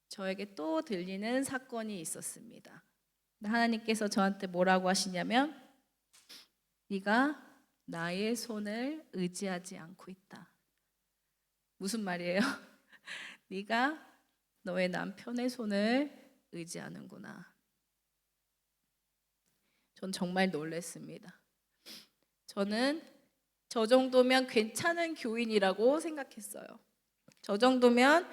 저에게 또 들리는 사건이 있었습니다. 하나님께서 저한테 뭐라고 하시냐면 네가 나의 손을 의지하지 않고 있다. 무슨 말이에요? 네가 너의 남편의 손을 의지하는구나. 전 정말 놀랐습니다. 저는 저 정도면 괜찮은 교인이라고 생각했어요. 저 정도면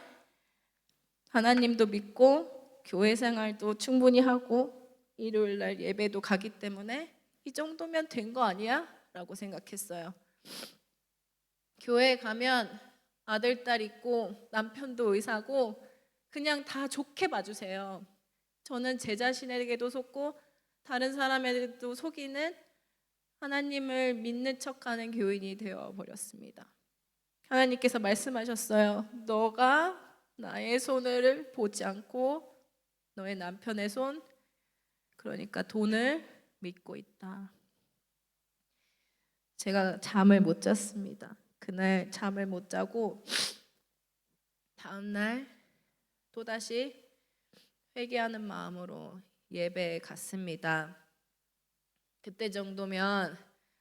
하나님도 믿고 교회 생활도 충분히 하고 일요일 날 예배도 가기 때문에 이 정도면 된 거 아니야? 라고 생각했어요. 교회에 가면 아들, 딸 있고 남편도 의사고 그냥 다 좋게 봐주세요. 저는 제 자신에게도 속고 다른 사람에게도 속이는 하나님을 믿는 척하는 교인이 되어버렸습니다. 하나님께서 말씀하셨어요. 너가 나의 손을 보지 않고 너의 남편의 손, 그러니까 돈을 믿고 있다. 제가 잠을 못 잤습니다. 그날 잠을 못 자고 다음날 또다시 회개하는 마음으로 예배에 갔습니다. 그때 정도면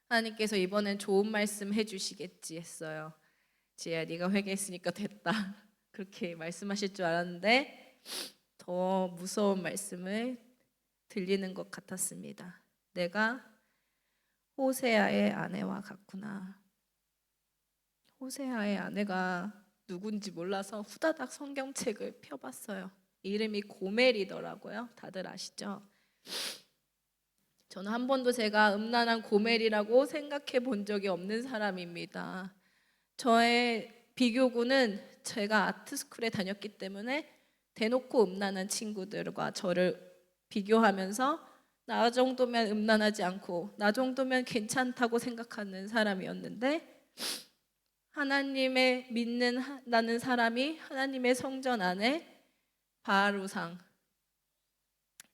하나님께서 이번엔 좋은 말씀 해주시겠지 했어요. 지혜야, 네가 회개했으니까 됐다. 그렇게 말씀하실 줄 알았는데 더 무서운 말씀을 들리는 것 같았습니다. 내가 호세아의 아내와 같구나. 호세아의 아내가 누군지 몰라서 후다닥 성경책을 펴봤어요. 이름이 고멜이더라고요. 다들 아시죠? 저는 한 번도 제가 음란한 고멜이라고 생각해 본 적이 없는 사람입니다. 저의 비교구는 제가 아트스쿨에 다녔기 때문에 대놓고 음란한 친구들과 저를 비교하면서 나 정도면 음란하지 않고 나 정도면 괜찮다고 생각하는 사람이었는데, 하나님의 믿는 나는 사람이 하나님의 성전 안에 바알 우상,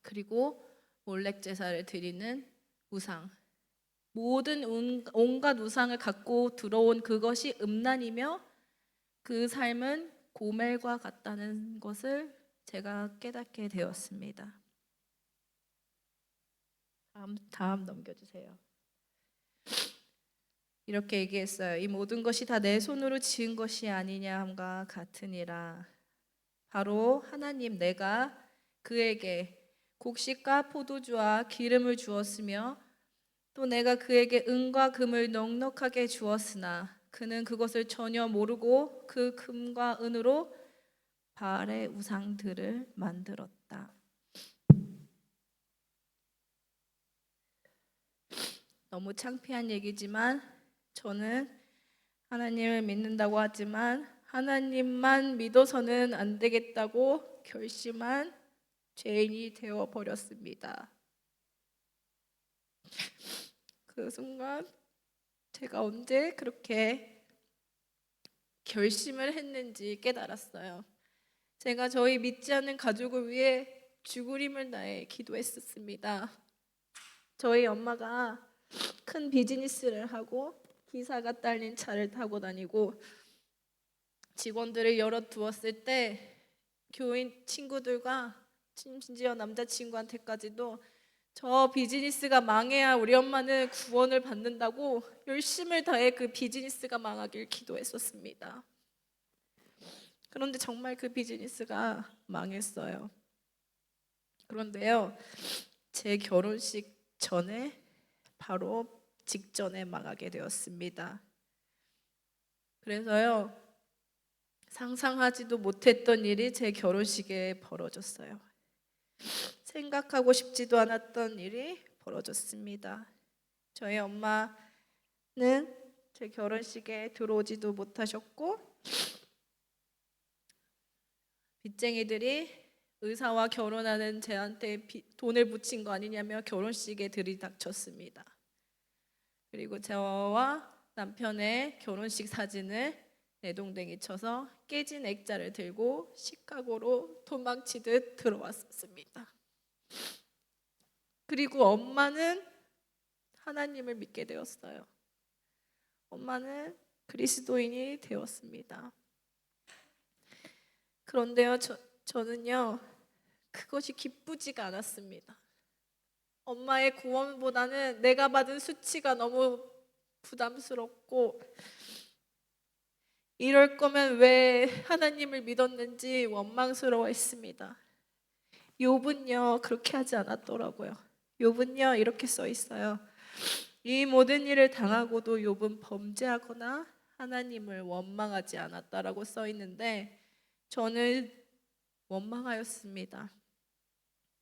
그리고 몰렉 제사를 드리는 우상, 모든 온갖 우상을 갖고 들어온 그것이 음란이며 그 삶은 고멜과 같다는 것을 제가 깨닫게 되었습니다. 다음 넘겨주세요. 이렇게 얘기했어요. 이 모든 것이 다 내 손으로 지은 것이 아니냐 함과 같으니라. 바로 하나님, 내가 그에게 곡식과 포도주와 기름을 주었으며 또 내가 그에게 은과 금을 넉넉하게 주었으나 그는 그것을 전혀 모르고 그 금과 은으로 바알의 우상들을 만들었다. 너무 창피한 얘기지만 저는 하나님을 믿는다고 하지만 하나님만 믿어서는 안 되겠다고 결심한 죄인이 되어버렸습니다. 그 순간 제가 언제 그렇게 결심을 했는지 깨달았어요. 제가 저희 믿지 않는 가족을 위해 죽을 힘을 다해 기도했었습니다. 저희 엄마가 큰 비즈니스를 하고 기사가 딸린 차를 타고 다니고 직원들을 열어두었을 때 교인 친구들과 심지어 남자친구한테까지도 저 비즈니스가 망해야 우리 엄마는 구원을 받는다고 열심을 다해 그 비즈니스가 망하길 기도했었습니다. 그런데 정말 그 비즈니스가 망했어요. 그런데요, 제 결혼식 전에 바로 직전에 망하게 되었습니다. 그래서요, 상상하지도 못했던 일이 제 결혼식에 벌어졌어요. 생각하고 싶지도 않았던 일이 벌어졌습니다. 저희 엄마는 제 결혼식에 들어오지도 못하셨고 빚쟁이들이 의사와 결혼하는 제한테 돈을 묻힌 거 아니냐며 결혼식에 들이닥쳤습니다. 그리고 저와 남편의 결혼식 사진을 내동댕이 쳐서 깨진 액자를 들고 시카고로 도망치듯 들어왔었습니다. 그리고 엄마는 하나님을 믿게 되었어요. 엄마는 그리스도인이 되었습니다. 그런데요, 저는요, 그것이 기쁘지가 않았습니다. 엄마의 구원보다는 내가 받은 수치가 너무 부담스럽고 이럴 거면 왜 하나님을 믿었는지 원망스러워했습니다. 욥은요 그렇게 하지 않았더라고요. 욥은요 이렇게 써 있어요. 이 모든 일을 당하고도 욥은 범죄하거나 하나님을 원망하지 않았다라고 써 있는데 저는 원망하였습니다.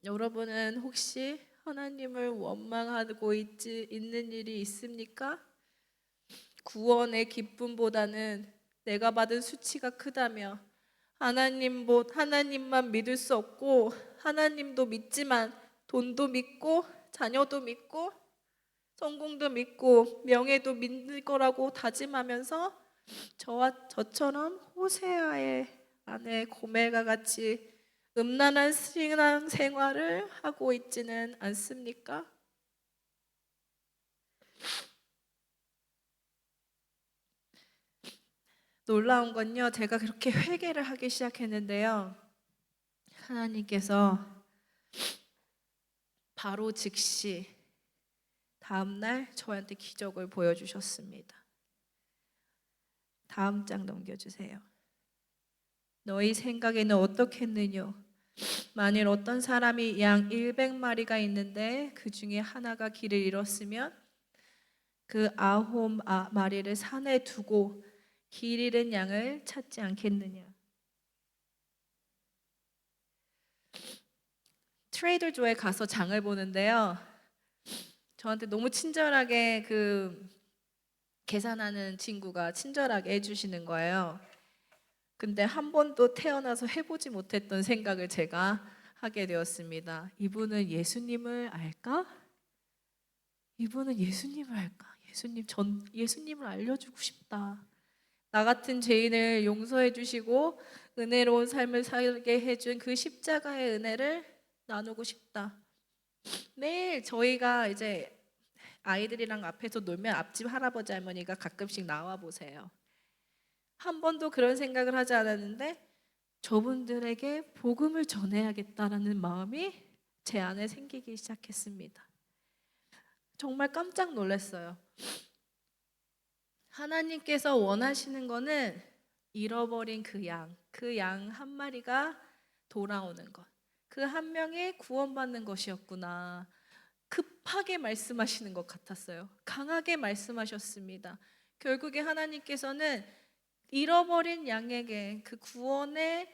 여러분은 혹시 하나님을 원망하고 있는 일이 있습니까? 구원의 기쁨보다는 내가 받은 수치가 크다며 하나님만 믿을 수 없고 하나님도 믿지만 돈도 믿고 자녀도 믿고 성공도 믿고 명예도 믿을 거라고 다짐하면서 저처럼 호세아의 아내 고멜과 같이 음란한 신앙 생활을 하고 있지는 않습니까? 놀라운 건요, 제가 그렇게 회개를 하기 시작했는데요, 하나님께서 바로 즉시 다음날 저한테 기적을 보여주셨습니다. 다음 장 넘겨주세요. 너희 생각에는 어떻겠느냐? 만일 어떤 사람이 양 100마리가 있는데 그 중에 하나가 길을 잃었으면 그 9마리를 산에 두고 길 잃은 양을 찾지 않겠느냐? 트레이더조에 가서 장을 보는데요, 저한테 너무 친절하게 계산하는 친구가 친절하게 해주시는 거예요. 근데 한 번도 태어나서 해보지 못했던 생각을 제가 하게 되었습니다. 이분은 예수님을 알까? 이분은 예수님을 알까? 예수님을 알려주고 싶다. 나 같은 죄인을 용서해 주시고 은혜로운 삶을 살게 해준 그 십자가의 은혜를 나누고 싶다. 매일 저희가 이제 아이들이랑 앞에서 놀면 앞집 할아버지 할머니가 가끔씩 나와 보세요. 한 번도 그런 생각을 하지 않았는데 저분들에게 복음을 전해야겠다라는 마음이 제 안에 생기기 시작했습니다. 정말 깜짝 놀랐어요. 하나님께서 원하시는 거는 잃어버린 그 양 한 마리가 돌아오는 것, 그 한 명이 구원받는 것이었구나. 급하게 말씀하시는 것 같았어요. 강하게 말씀하셨습니다. 결국에 하나님께서는 잃어버린 양에게 그 구원의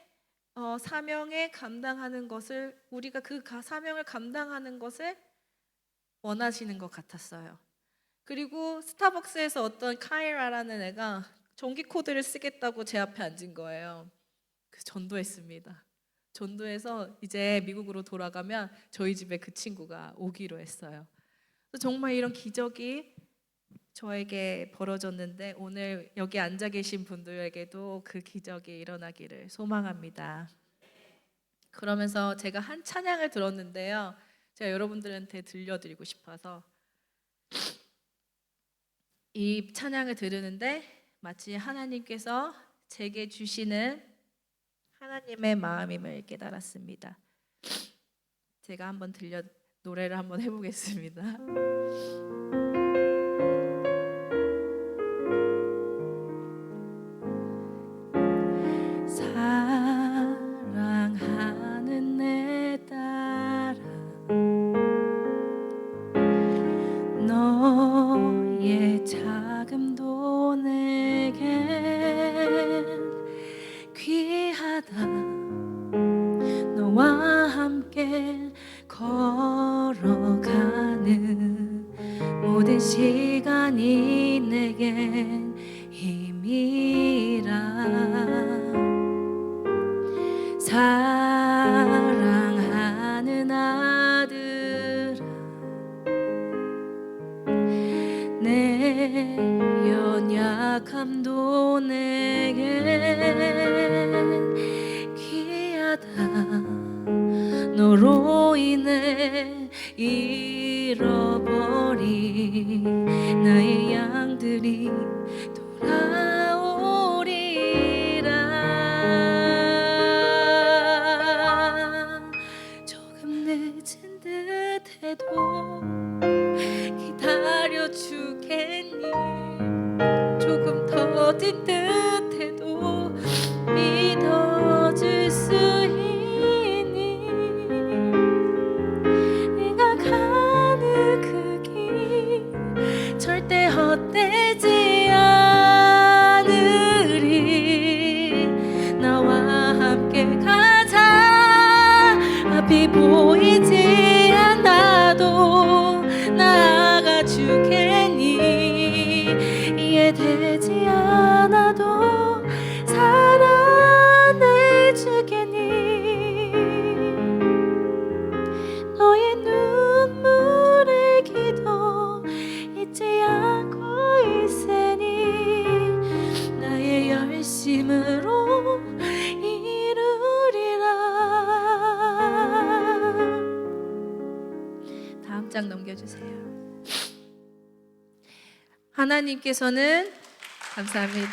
사명에 감당하는 것을, 우리가 그 사명을 감당하는 것을 원하시는 것 같았어요. 그리고 스타벅스에서 어떤 카이라라는 애가 전기 코드를 쓰겠다고 제 앞에 앉은 거예요. 전도했습니다. 전도해서 이제 미국으로 돌아가면 저희 집에 그 친구가 오기로 했어요. 정말 이런 기적이 저에게 벌어졌는데 오늘 여기 앉아 계신 분들에게도 그 기적이 일어나기를 소망합니다. 그러면서 제가 한 찬양을 들었는데요, 제가 여러분들한테 들려드리고 싶어서 이 찬양을 들으는데 마치 하나님께서 제게 주시는 하나님의 마음임을 깨달았습니다. 제가 한번 노래를 한번 해보겠습니다. 사랑하는 내 딸아, 너의 자금도 내겐 귀하다. 너와 함께 걸어가는 넘겨주세요. 하나님께서는 감사합니다.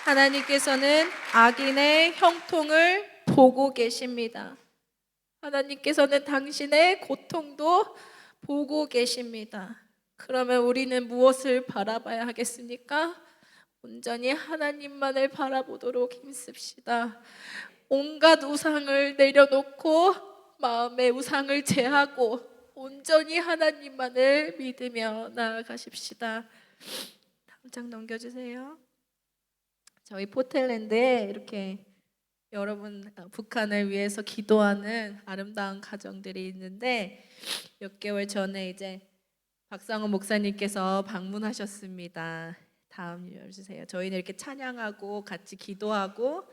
하나님께서는 악인의 형통을 보고 계십니다. 하나님께서는 당신의 고통도 보고 계십니다. 그러면 우리는 무엇을 바라봐야 하겠습니까? 온전히 하나님만을 바라보도록 힘씁시다. 온갖 우상을 내려놓고 마음의 우상을 제하고 온전히 하나님만을 믿으며 나아가십시다. 다음 장 넘겨주세요. 저희 포틀랜드에 이렇게 여러분 북한을 위해서 기도하는 아름다운 가정들이 있는데 몇 개월 전에 이제 박상호 목사님께서 방문하셨습니다. 다음 열주세요. 저희는 이렇게 찬양하고 같이 기도하고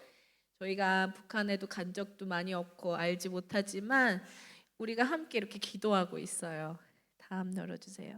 저희가 북한에도 간 적도 많이 없고 알지 못하지만 우리가 함께 이렇게 기도하고 있어요. 다음 열어주세요.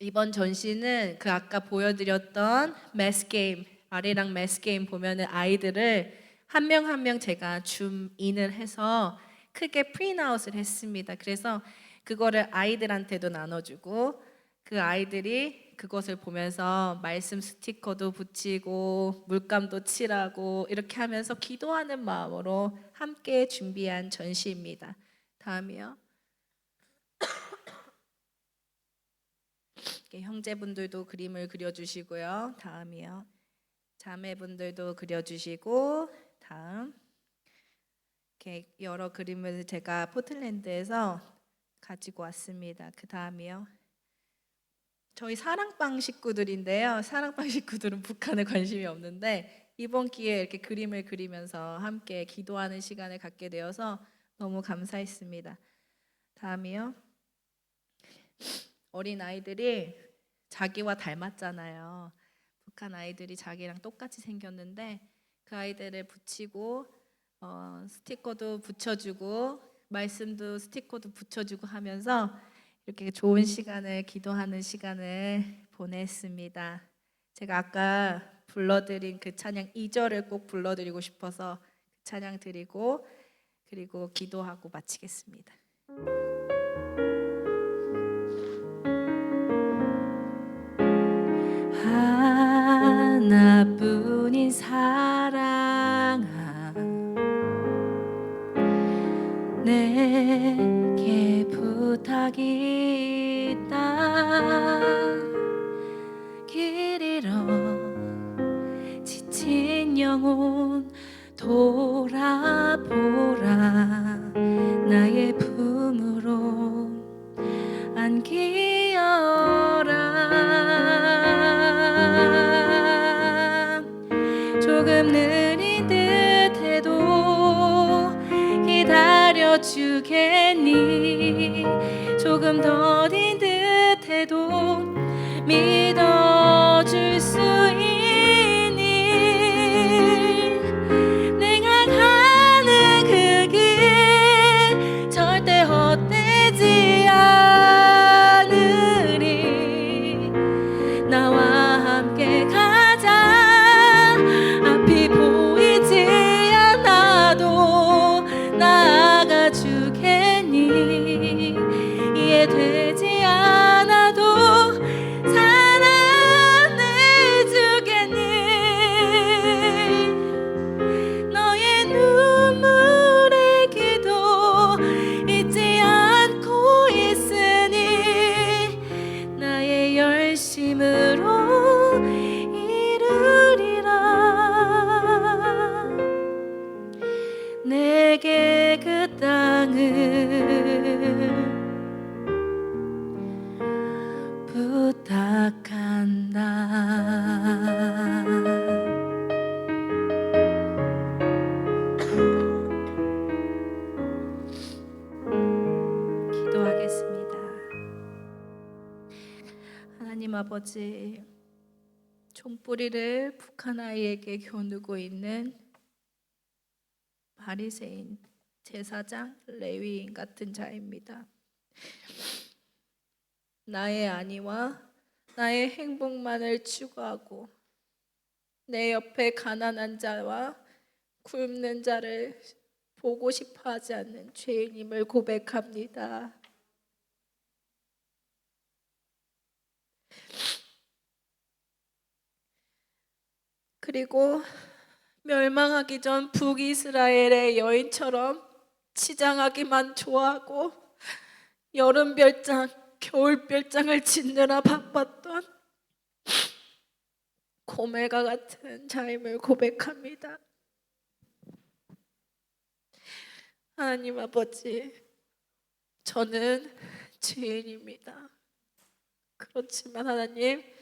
이번 전시는 그 아까 보여드렸던 매스게임 아래랑 매스게임 보면은 아이들을 한 명 한 명 제가 줌인을 해서 크게 프린아웃을 했습니다. 그래서 그거를 아이들한테도 나눠주고 그 아이들이 그것을 보면서 말씀 스티커도 붙이고 물감도 칠하고 이렇게 하면서 기도하는 마음으로 함께 준비한 전시입니다. 다음이요. 형제분들도 그림을 그려주시고요. 다음이요. 자매분들도 그려주시고 다음 이렇게 여러 그림을 제가 포틀랜드에서 가지고 왔습니다. 그 다음이요. 저희 사랑방 식구들인데요. 사랑방 식구들은 북한에 관심이 없는데 이번 기회에 이렇게 그림을 그리면서 함께 기도하는 시간을 갖게 되어서 너무 감사했습니다. 다음이요. 어린 아이들이 자기와 닮았잖아요. 북한 아이들이 자기랑 똑같이 생겼는데 그 아이들을 붙이고 스티커도 붙여주고 말씀도 스티커도 붙여주고 하면서 이렇게 좋은 시간을 기도하는 시간을 보냈습니다. 제가 아까 불러드린 그 찬양 2절을 꼭 불러드리고 싶어서 찬양 드리고 그리고 기도하고 마치겠습니다. 하나뿐인 사랑아 내게 부탁이 있다. 길 잃어 지친 영혼 돌아보라. 나의 품으로 안기어라. 조금 느린 듯해도 기다려주겠니. 조금 더딘 듯해도 믿어줄 수 있니. 내가 가는 그 길 절대 헛되지 않으리. 나와 함께 가자. 앞이 보이지 않아도 나아가 주겠니. 이해되지 않아도 사랑해주겠니. 너의 눈물의 기도 잊지 않고 있으니 나의 열심으로 이루리라. 내게 그 땅을 부탁한다. 기도하겠습니다. 하나님 아버지, 총뿌리를 북한 아이에게 겨누고 있는 바리새인, 제사장, 레위인 같은 자입니다. 나의 안위와 나의 행복만을 추구하고 내 옆에 가난한 자와 굶는 자를 보고 싶어 하지 않는 죄인임을 고백합니다. 그리고 멸망하기 전 북이스라엘의 여인처럼 치장하기만 좋아하고 여름 별장, 겨울 별장을 짓느라 바빴던 고멜과 같은 자임을 고백합니다. 하나님 아버지, 저는 죄인입니다. 그렇지만 하나님,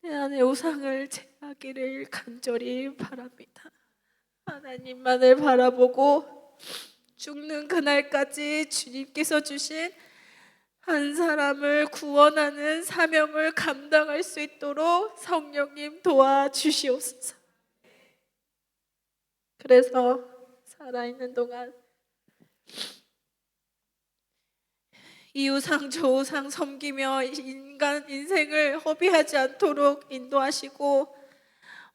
내 안의 우상을 제하기를 간절히 바랍니다. 하나님만을 바라보고 죽는 그날까지 주님께서 주신 한 사람을 구원하는 사명을 감당할 수 있도록 성령님 도와주시옵소서. 그래서 살아있는 동안 이우상 저우상 섬기며 인간 인생을 허비하지 않도록 인도하시고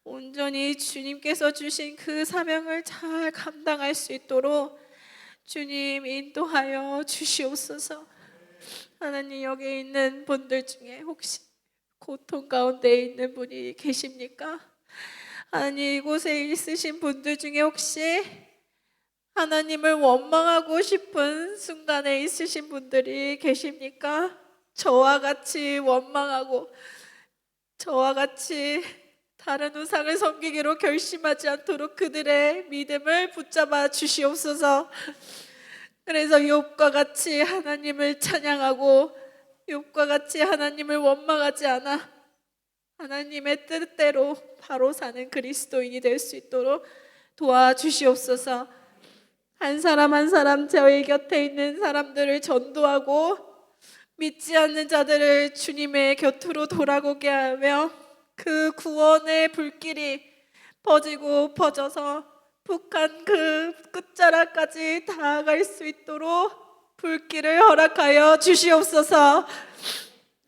온전히 주님께서 주신 그 사명을 잘 감당할 수 있도록 주님 인도하여 주시옵소서. 하나님, 여기 있는 분들 중에 혹시 고통 가운데 있는 분이 계십니까? 하나님, 이곳에 있으신 분들 중에 혹시 하나님을 원망하고 싶은 순간에 있으신 분들이 계십니까? 저와 같이 원망하고 저와 같이 다른 우상을 섬기기로 결심하지 않도록 그들의 믿음을 붙잡아 주시옵소서. 그래서 욥과 같이 하나님을 찬양하고 욥과 같이 하나님을 원망하지 않아 하나님의 뜻대로 바로 사는 그리스도인이 될 수 있도록 도와주시옵소서. 한 사람 한 사람 저희 곁에 있는 사람들을 전도하고 믿지 않는 자들을 주님의 곁으로 돌아오게 하며 그 구원의 불길이 퍼지고 퍼져서 북한 그 끝자락까지 닿아갈 수 있도록 불길을 허락하여 주시옵소서.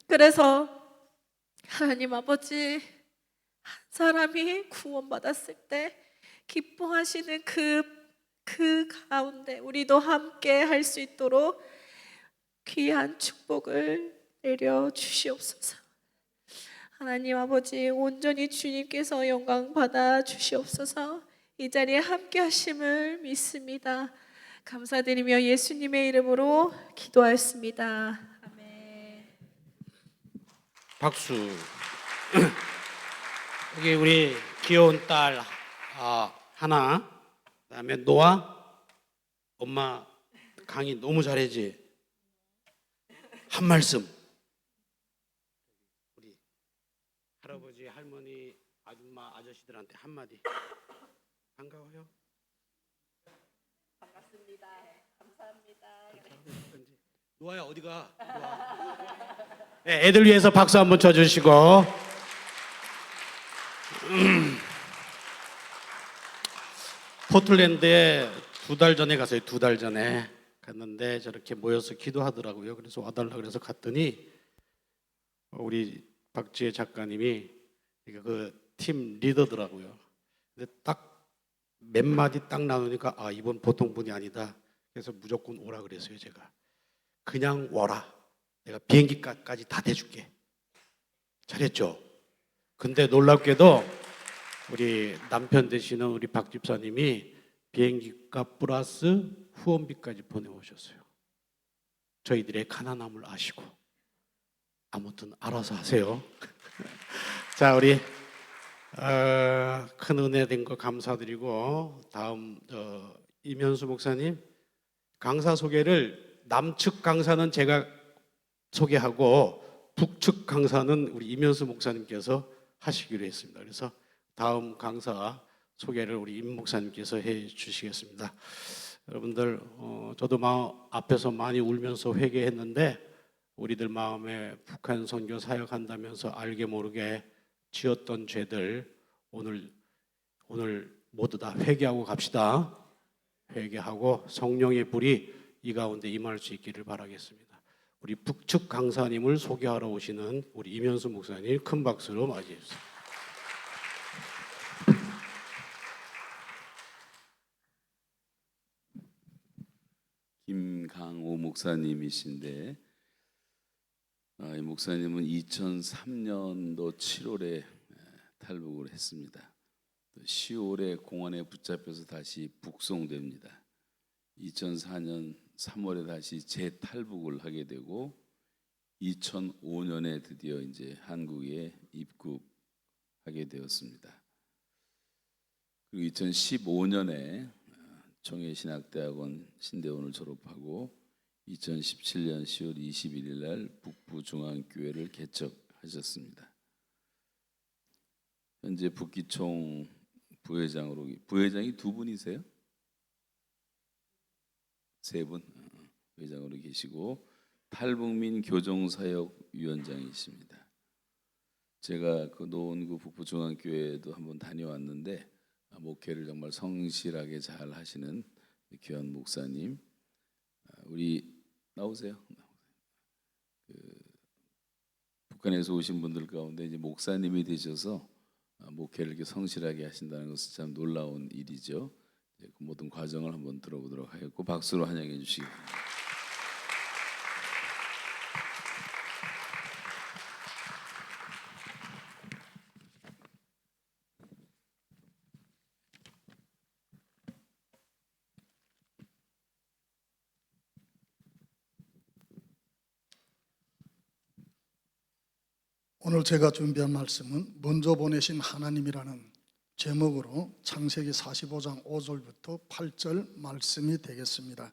그래서 하나님 아버지, 한 사람이 구원받았을 때 기뻐하시는 그 가운데 우리도 함께 할 수 있도록 귀한 축복을 내려 주시옵소서. 하나님 아버지, 온전히 주님께서 영광 받아 주시옵소서. 이 자리에 함께 하심을 믿습니다. 감사드리며 예수님의 이름으로 기도하였습니다. 아멘. 박수. 여기 우리 귀여운 딸 하나, 그다음에 노아. 엄마 강의 너무 잘하지? 한 말씀. 우리 할아버지, 할머니, 아줌마, 아저씨들한테 한마디. 반가워요. 반갑습니다. 감사합니다. 노아야, 어디가? 네, 애들 위해서 박수 한번 쳐주시고. 포틀랜드에 2달 전에 갔어요. 2달 전에 갔는데 저렇게 모여서 기도하더라고요. 그래서 와달라 그래서 갔더니 우리 박지혜 작가님이 그 팀 리더더라고요. 근데 딱 몇 마디 딱 나누니까 이번 보통 분이 아니다. 그래서 무조건 오라 그랬어요. 제가 그냥 와라. 내가 비행기값까지 다 대줄게. 잘했죠? 근데 놀랍게도 우리 남편 되시는 우리 박 집사님이 비행기값 플러스 후원비까지 보내오셨어요. 저희들의 가난함을 아시고. 아무튼 알아서 하세요. 자, 우리 큰 은혜 된 거 감사드리고, 다음 이면수 목사님 강사 소개를, 남측 강사는 제가 소개하고 북측 강사는 우리 이면수 목사님께서 하시기로 했습니다. 그래서 다음 강사 소개를 우리 임 목사님께서 해 주시겠습니다. 여러분들, 저도 앞에서 많이 울면서 회개했는데 우리들 마음에 북한 선교 사역한다면서 알게 모르게 지었던 죄들 오늘 모두 다 회개하고 갑시다. 회개하고 성령의 불이 이 가운데 임할 수 있기를 바라겠습니다. 우리 북측 강사님을 소개하러 오시는 우리 이면수 목사님 큰 박수로 맞이해 주세요. 김강호 목사님이신데, 이 목사님은 2003년도 7월에 탈북을 했습니다. 10월에 공안에 붙잡혀서 다시 북송됩니다. 2004년 3월에 다시 재탈북을 하게 되고 2005년에 드디어 이제 한국에 입국하게 되었습니다. 그리고 2015년에 청해신학대학원 신대원을 졸업하고 2017년 10월 21일 날 북부중앙교회를 개척하셨습니다. 현재 북기총 부회장으로, 부회장이 두 분이세요? 세 분 회장으로 계시고 탈북민 교정사역위원장이십니다. 제가 그 노원구 북부중앙교회도 한번 다녀왔는데 목회를 정말 성실하게 잘 하시는 귀한 목사님, 우리 나오세요. 북한에서 오신 분들 가운데 이제 목사님이 되셔서 목회를 이렇게 성실하게 하신다는 것은 참 놀라운 일이죠. 그 모든 과정을 한번 들어보도록 하겠고 박수로 환영해 주시기 바랍니다. 오늘 제가 준비한 말씀은 먼저 보내신 하나님이라는 제목으로 창세기 45장 5절부터 8절 말씀이 되겠습니다.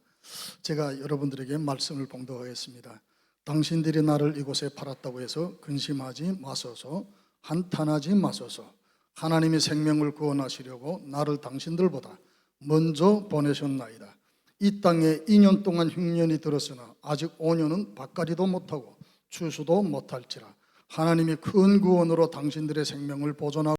제가 여러분들에게 말씀을 봉독하겠습니다. 당신들이 나를 이곳에 팔았다고 해서 근심하지 마소서, 한탄하지 마소서. 하나님이 생명을 구원하시려고 나를 당신들보다 먼저 보내셨나이다. 이 땅에 2년 동안 흉년이 들었으나 아직 5년은 밭갈이도 못하고 추수도 못할지라. 하나님이 큰 구원으로 당신들의 생명을 보존하고